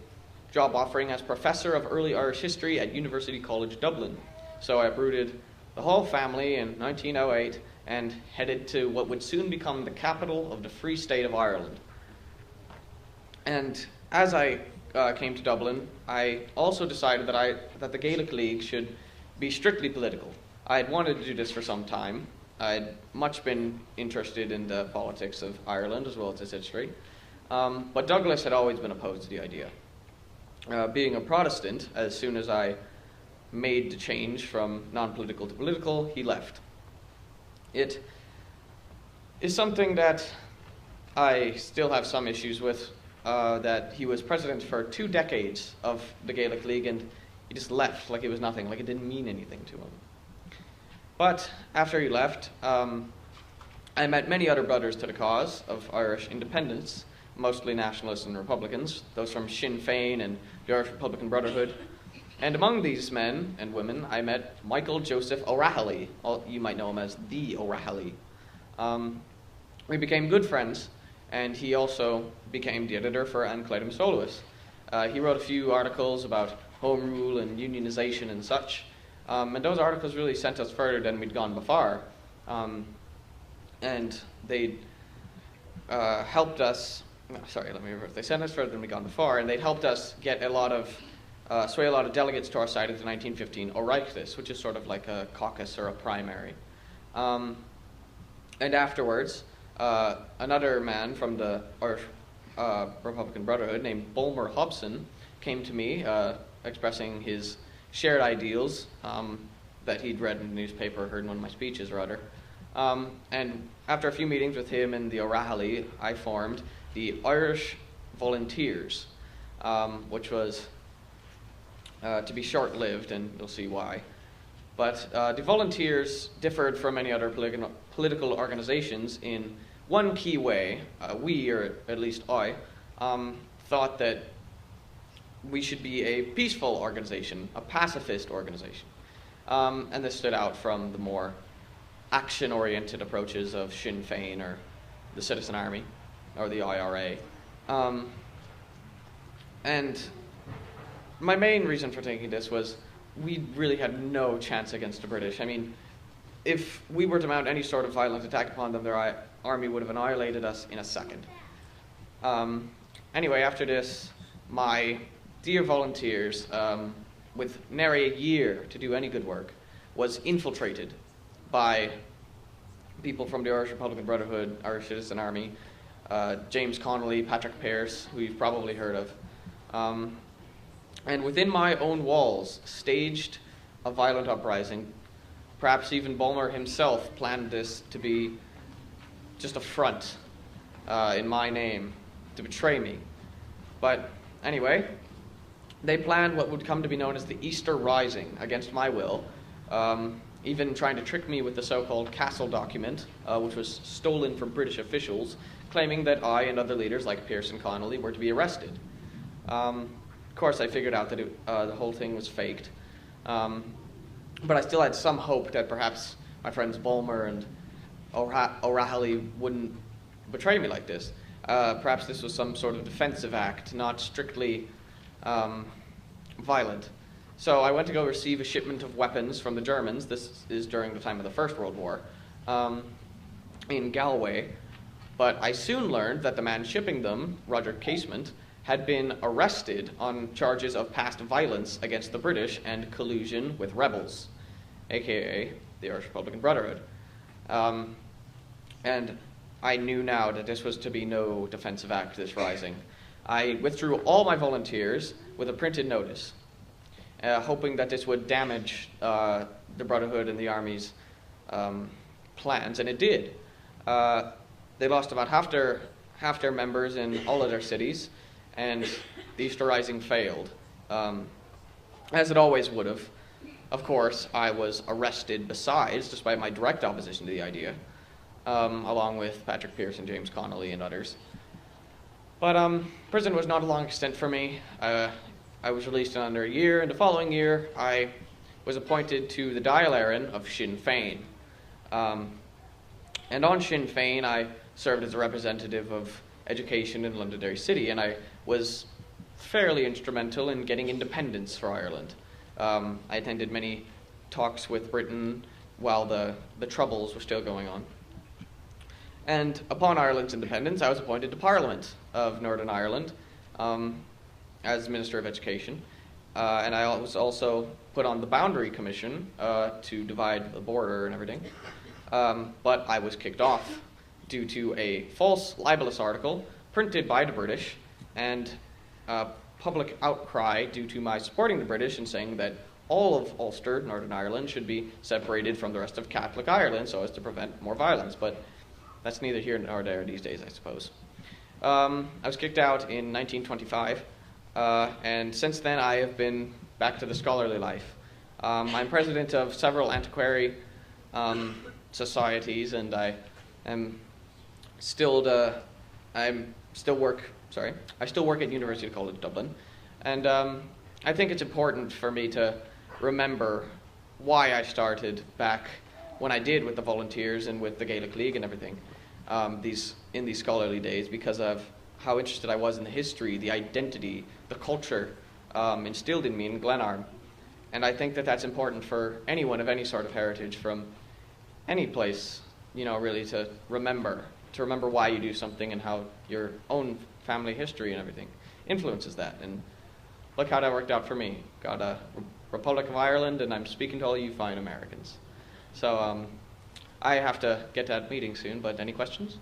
job offering as Professor of Early Irish History at University College Dublin. So I uprooted the whole family in 1908 and headed to what would soon become the capital of the Free State of Ireland. And as I came to Dublin, I also decided that the Gaelic League should be strictly political. I had wanted to do this for some time. I had much been interested in the politics of Ireland as well as its history. But Douglas had always been opposed to the idea. Being a Protestant, as soon as I made the change from non-political to political, he left. It is something that I still have some issues with, that he was president for 2 decades of the Gaelic League, and he just left like it was nothing, like it didn't mean anything to him. But after he left, I met many other brothers to the cause of Irish independence, mostly nationalists and Republicans, those from Sinn Féin and the Irish Republican Brotherhood. And among these men and women, I met Michael Joseph O'Rahilly. You might know him as the O'Rahilly. We became good friends, and he also became the editor for An Cladem Solois. He wrote a few articles about home rule and unionization and such, and those articles really sent us further than we'd gone before. And they helped us, no, sorry, let me reverse. They sent us further than we'd gone before, and they'd helped us get sway a lot of delegates to our side at the 1915 Oreichstis, which is sort of like a caucus or a primary. And afterwards, another man from the Republican Brotherhood named Bulmer Hobson came to me expressing his shared ideals that he'd read in the newspaper, heard in one of my speeches, rather. And after a few meetings with him and the O'Rahilly, I formed the Irish Volunteers, which was to be short-lived, and you'll see why. But the Volunteers differed from any other political organizations in one key way. We, or at least I, thought that we should be a peaceful organization, a pacifist organization. And this stood out from the more action-oriented approaches of Sinn Féin or the Citizen Army or the IRA. And my main reason for taking this was we really had no chance against the British. I mean, if we were to mount any sort of violent attack upon them, their army would have annihilated us in a second. Anyway, after this, my dear Volunteers, with nary a year to do any good work, was infiltrated by people from the Irish Republican Brotherhood, Irish Citizen Army, James Connolly, Patrick Pearse, who you've probably heard of, and within my own walls staged a violent uprising. Perhaps even Bulmer himself planned this to be just a front in my name to betray me. But anyway, they planned what would come to be known as the Easter Rising against my will, even trying to trick me with the so-called Castle document, which was stolen from British officials, claiming that I and other leaders like Pearse and Connolly were to be arrested. Of course, I figured out that the whole thing was faked, but I still had some hope that perhaps my friends Bulmer and O'Rahilly wouldn't betray me like this. Perhaps this was some sort of defensive act, not strictly violent. So I went to go receive a shipment of weapons from the Germans. This is during the time of the First World War, in Galway. But I soon learned that the man shipping them, Roger Casement, had been arrested on charges of past violence against the British and collusion with rebels, aka the Irish Republican Brotherhood. And I knew now that this was to be no defensive act, this rising. I withdrew all my volunteers with a printed notice, hoping that this would damage the Brotherhood and the Army's plans, and it did. They lost about half their members in all of their cities, and the Easter Rising failed, as it always would have. Of course, I was arrested besides, despite my direct opposition to the idea, along with Patrick Pearse and James Connolly and others. But prison was not a long stint for me. I was released in under a year, and the following year I was appointed to the Dáil Éireann of Sinn Féin. And on Sinn Féin I served as a representative of education in Londonderry City, and I was fairly instrumental in getting independence for Ireland. I attended many talks with Britain while the Troubles were still going on. And upon Ireland's independence, I was appointed to Parliament of Northern Ireland as Minister of Education. And I was also put on the Boundary Commission to divide the border and everything. But I was kicked off due to a false libelous article printed by the British and public outcry due to my supporting the British and saying that all of Ulster, Northern Ireland, should be separated from the rest of Catholic Ireland so as to prevent more violence. But that's neither here nor there these days, I suppose. I was kicked out in 1925, and since then I have been back to the scholarly life. I'm president of several antiquary societies, and I still work at University College Dublin, and I think it's important for me to remember why I started back when I did with the volunteers and with the Gaelic League and everything, in these scholarly days, because of how interested I was in the history, the identity, the culture instilled in me in Glenarm. And I think that that's important for anyone of any sort of heritage from any place, really to remember to remember why you do something and how your own family history and everything influences that. And look how that worked out for me. Got a Republic of Ireland, and I'm speaking to all you fine Americans. So I have to get to that meeting soon, but any questions?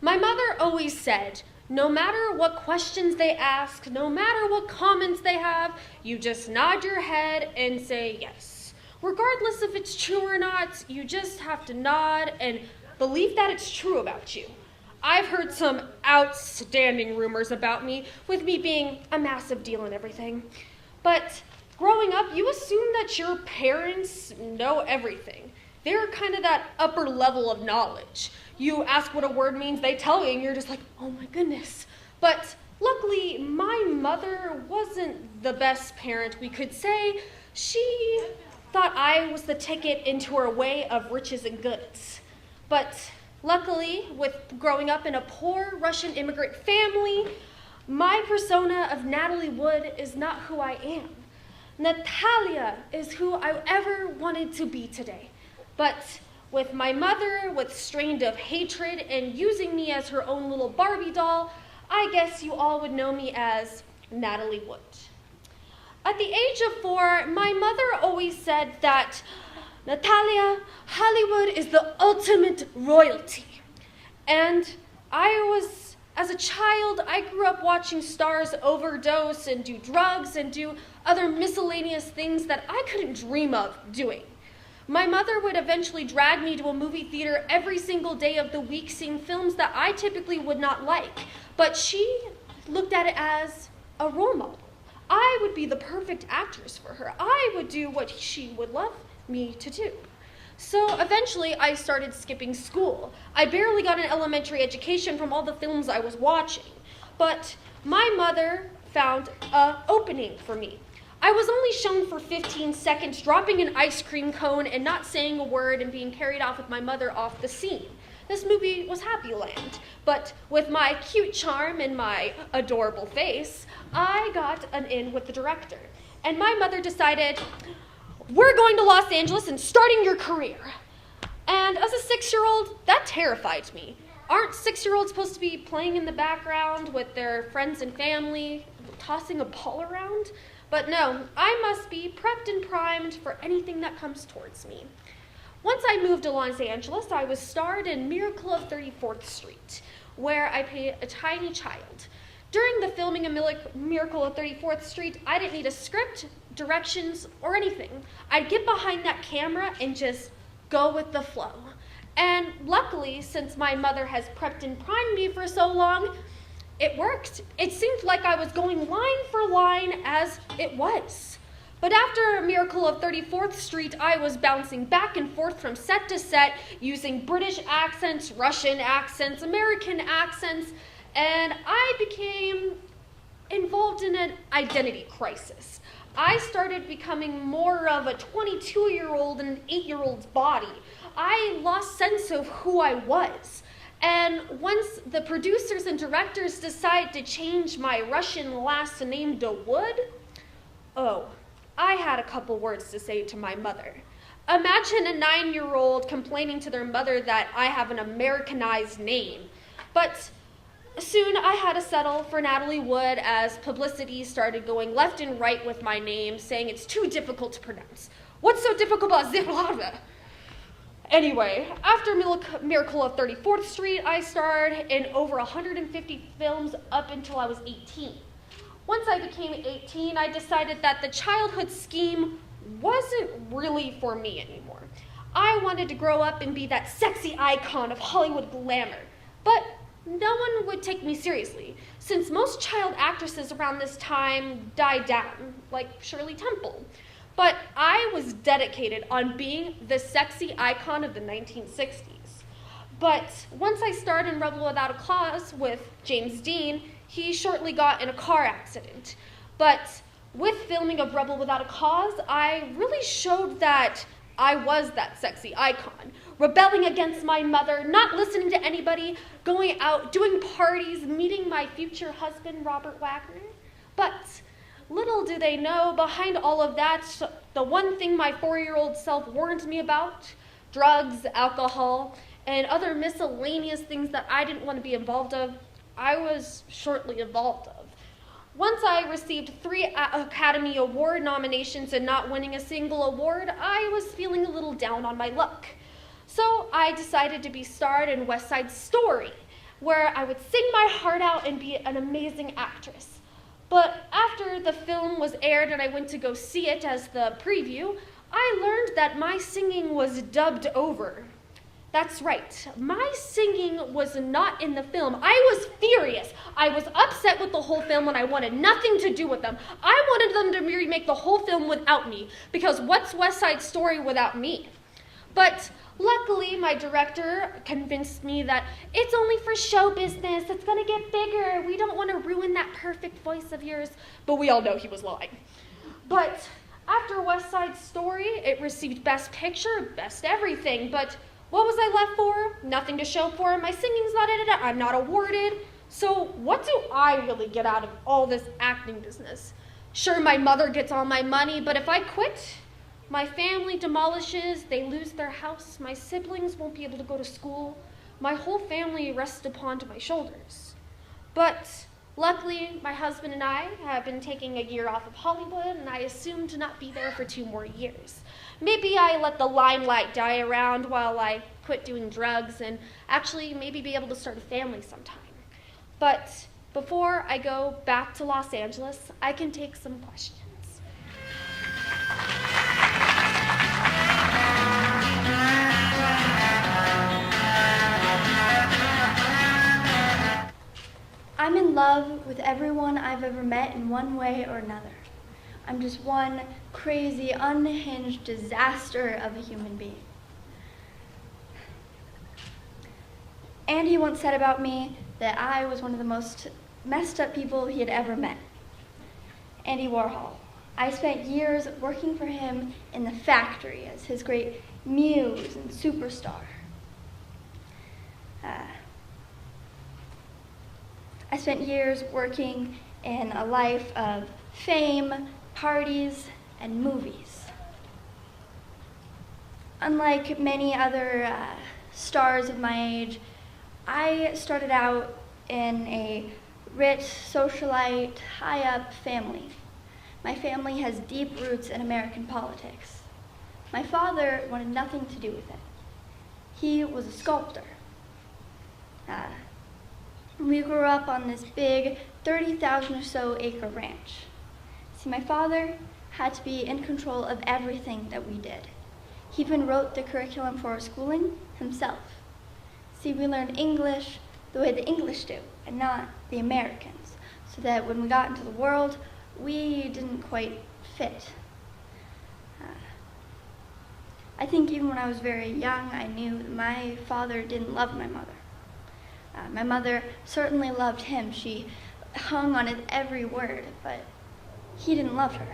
My mother always said, no matter what questions they ask, no matter what comments they have, you just nod your head and say yes. Regardless if it's true or not, you just have to nod and believe that it's true about you. I've heard some outstanding rumors about me, with me being a massive deal and everything. But growing up, you assume that your parents know everything. They're kind of that upper level of knowledge. You ask what a word means, they tell you, and you're just like, oh my goodness. But luckily, my mother wasn't the best parent, we could say. She thought I was the ticket into her way of riches and goods. But luckily, with growing up in a poor Russian immigrant family, my persona of Natalie Wood is not who I am. Natalia is who I ever wanted to be today. But with my mother, with strained of hatred and using me as her own little Barbie doll, I guess you all would know me as Natalie Wood. At the age of 4, my mother always said that, Natalia, Hollywood is the ultimate royalty. And as a child, I grew up watching stars overdose and do drugs and do other miscellaneous things that I couldn't dream of doing. My mother would eventually drag me to a movie theater every single day of the week, seeing films that I typically would not like, but she looked at it as a role model. I would be the perfect actress for her. I would do what she would love me to do. So eventually I started skipping school. I barely got an elementary education from all the films I was watching, but my mother found an opening for me. I was only shown for 15 seconds, dropping an ice cream cone and not saying a word and being carried off with my mother off the scene. This movie was Happy Land, but with my cute charm and my adorable face, I got an in with the director. And my mother decided, we're going to Los Angeles and starting your career. And as a 6-year-old, that terrified me. Aren't 6-year-olds supposed to be playing in the background with their friends and family, tossing a ball around? But no, I must be prepped and primed for anything that comes towards me. Once I moved to Los Angeles, I was starred in Miracle of 34th Street, where I played a tiny child. During the filming of Miracle of 34th Street, I didn't need a script, directions, or anything. I'd get behind that camera and just go with the flow. And luckily, since my mother has prepped and primed me for so long, it worked. It seemed like I was going line for line as it was. But after Miracle of 34th Street, I was bouncing back and forth from set to set, using British accents, Russian accents, American accents, and I became involved in an identity crisis. I started becoming more of a 22-year-old in an 8-year-old's body. I lost sense of who I was. And once the producers and directors decided to change my Russian last name to Wood, I had a couple words to say to my mother. Imagine a 9-year-old complaining to their mother that I have an Americanized name. But soon I had to settle for Natalie Wood as publicity started going left and right with my name, saying it's too difficult to pronounce. What's so difficult about Ziblava? Anyway, after Miracle of 34th Street, I starred in over 150 films up until I was 18. Once I became 18, I decided that the childhood scheme wasn't really for me anymore. I wanted to grow up and be that sexy icon of Hollywood glamour, but no one would take me seriously, since most child actresses around this time died down, like Shirley Temple. But I was dedicated on being the sexy icon of the 1960s. But once I starred in Rebel Without a Cause with James Dean, he shortly got in a car accident. But with filming of Rebel Without a Cause, I really showed that I was that sexy icon, rebelling against my mother, not listening to anybody, going out, doing parties, meeting my future husband, Robert Wagner. But little do they know, behind all of that, the one thing my 4-year-old self warned me about, drugs, alcohol, and other miscellaneous things that I didn't want to be involved of, I was shortly involved of. Once I received 3 Academy Award nominations and not winning a single award, I was feeling a little down on my luck. So I decided to be starred in West Side Story, where I would sing my heart out and be an amazing actress. But after the film was aired and I went to go see it as the preview, I learned that my singing was dubbed over. That's right, my singing was not in the film. I was furious. I was upset with the whole film and I wanted nothing to do with them. I wanted them to remake the whole film without me, because what's West Side Story without me? But luckily, my director convinced me that it's only for show business. It's going to get bigger. We don't want to ruin that perfect voice of yours. But we all know he was lying. But after West Side Story, it received Best Picture, Best Everything. But what was I left for? Nothing to show for. My singing's not in it. I'm not awarded. So what do I really get out of all this acting business? Sure, my mother gets all my money, but if I quit, my family demolishes, they lose their house, my siblings won't be able to go to school, my whole family rests upon my shoulders. But luckily, my husband and I have been taking a year off of Hollywood, and I assume to not be there for 2 more years. Maybe I let the limelight die around while I quit doing drugs and actually maybe be able to start a family sometime. But before I go back to Los Angeles, I can take some questions. I'm in love with everyone I've ever met in one way or another. I'm just one crazy, unhinged disaster of a human being. Andy once said about me that I was one of the most messed up people he had ever met. Andy Warhol. I spent years working for him in the factory as his great muse and superstar. I spent years working in a life of fame, parties, and movies. Unlike many other stars of my age, I started out in a rich, socialite, high-up family. My family has deep roots in American politics. My father wanted nothing to do with it. He was a sculptor. We grew up on this big 30,000 or so acre ranch. See, my father had to be in control of everything that we did. He even wrote the curriculum for our schooling himself. See, we learned English the way the English do, and not the Americans, so that when we got into the world, we didn't quite fit. I think even when I was very young, I knew that my father didn't love my mother. My mother certainly loved him. She hung on his every word, but he didn't love her.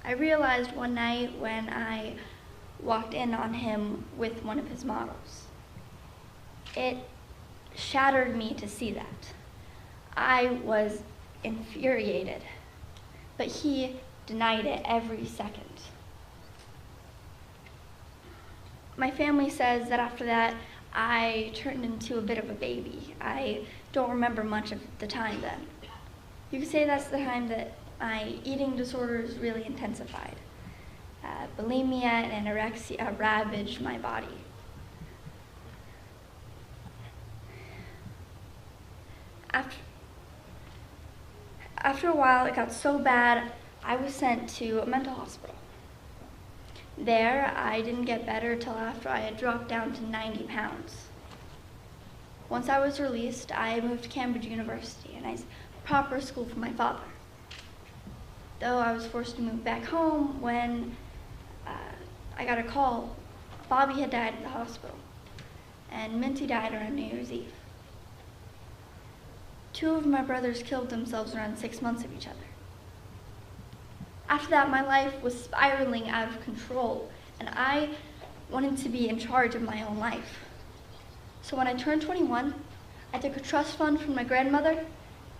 I realized one night when I walked in on him with one of his models. It shattered me to see that. I was infuriated, but he denied it every second. My family says that after that, I turned into a bit of a baby. I don't remember much of the time then. You could say that's the time that my eating disorders really intensified. Bulimia and anorexia ravaged my body. After a while, it got so bad, I was sent to a mental hospital. There, I didn't get better till after I had dropped down to 90 pounds. Once I was released, I moved to Cambridge University, a nice proper school for my father. Though I was forced to move back home when I got a call. Bobby had died at the hospital, and Minty died around New Year's Eve. 2 of my brothers killed themselves around 6 months of each other. After that, my life was spiraling out of control, and I wanted to be in charge of my own life. So when I turned 21, I took a trust fund from my grandmother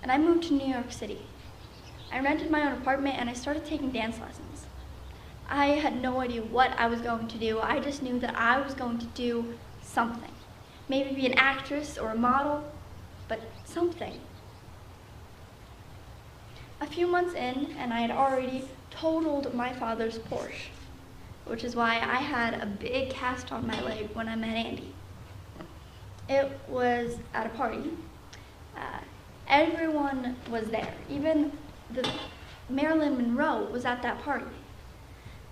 and I moved to New York City. I rented my own apartment and I started taking dance lessons. I had no idea what I was going to do. I just knew that I was going to do something. Maybe be an actress or a model, but something. A few months in, and I had already totaled my father's Porsche, which is why I had a big cast on my leg when I met Andy. It was at a party. Everyone was there. Even Marilyn Monroe was at that party.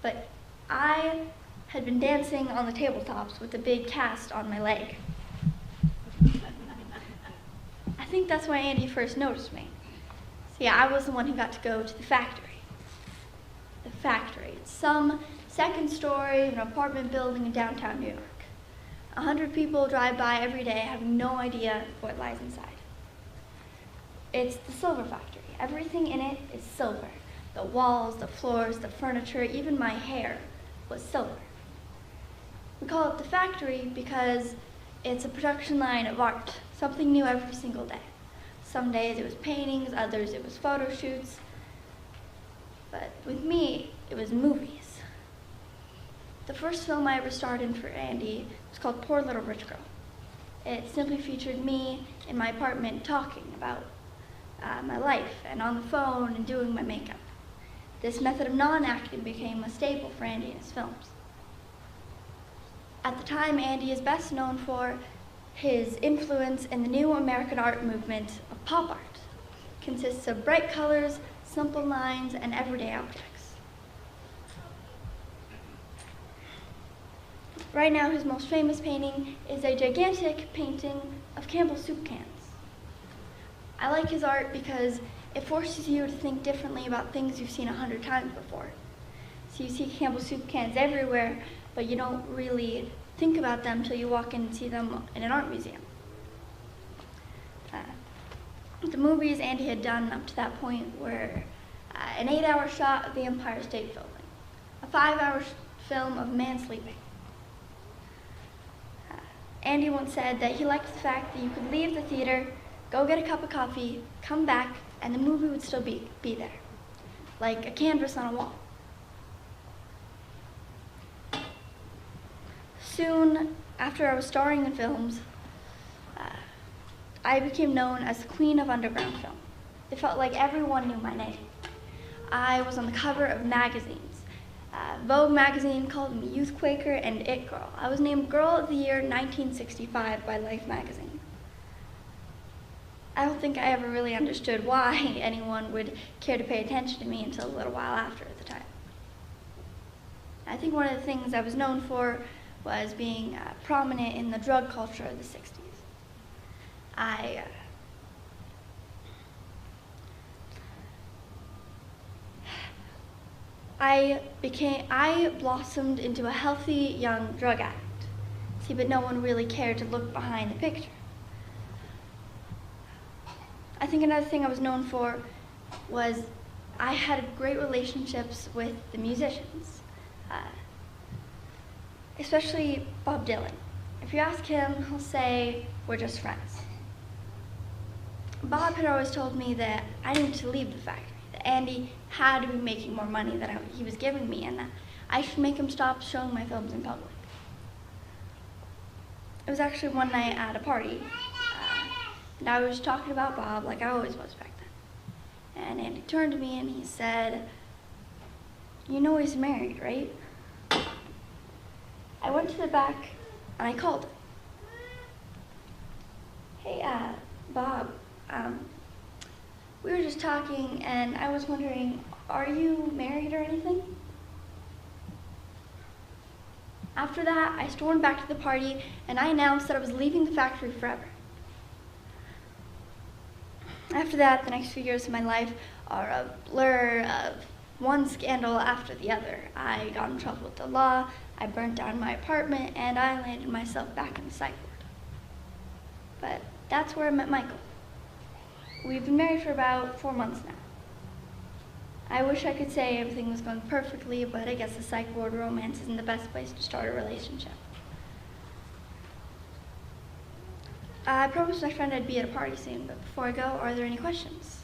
But I had been dancing on the tabletops with a big cast on my leg. I think that's why Andy first noticed me. See, I was the one who got to go to the factory. The factory. It's some second story of an apartment building in downtown New York. 100 people drive by every day having no idea what lies inside. It's the silver factory. Everything in it is silver. The walls, the floors, the furniture, even my hair was silver. We call it the factory because it's a production line of art, something new every single day. Some days it was paintings, others it was photo shoots. But with me, it was movies. The first film I ever starred in for Andy was called Poor Little Rich Girl. It simply featured me in my apartment talking about my life and on the phone and doing my makeup. This method of non-acting became a staple for Andy in his films. At the time, Andy is best known for his influence in the new American art movement of pop art. It consists of bright colors, simple lines, and everyday objects. Right now, his most famous painting is a gigantic painting of Campbell's soup cans. I like his art because it forces you to think differently about things you've seen 100 times before. So you see Campbell's soup cans everywhere, but you don't really think about them until you walk in and see them in an art museum. The movies Andy had done up to that point were an 8-hour shot of the Empire State Building, a 5-hour film of a man sleeping. Andy once said that he liked the fact that you could leave the theater, go get a cup of coffee, come back, and the movie would still be there, like a canvas on a wall. Soon after I was starring in films, I became known as the Queen of Underground Film. It felt like everyone knew my name. I was on the cover of magazines. Vogue magazine called me Youth Quaker and It Girl. I was named Girl of the Year 1965 by Life magazine. I don't think I ever really understood why anyone would care to pay attention to me until a little while after the time. I think one of the things I was known for was being prominent in the drug culture of the 60s. I blossomed into a healthy young drug addict. See, but no one really cared to look behind the picture. I think another thing I was known for was I had great relationships with the musicians, especially Bob Dylan. If you ask him, he'll say, we're just friends. Bob had always told me that I needed to leave the factory, that Andy had to be making more money than he was giving me, and that I should make him stop showing my films in public. It was actually one night at a party, and I was talking about Bob like I always was back then. And Andy turned to me and he said, you know he's married, right? I went to the back and I called him. Hey, Bob, we were just talking and I was wondering, are you married or anything? After that, I stormed back to the party and I announced that I was leaving the factory forever. After that, the next few years of my life are a blur of one scandal after the other. I got in trouble with the law, I burnt down my apartment, and I landed myself back in the psych ward. But that's where I met Michael. We've been married for about 4 months now. I wish I could say everything was going perfectly, but I guess the psych ward romance isn't the best place to start a relationship. I promised my friend I'd be at a party soon, but before I go, are there any questions?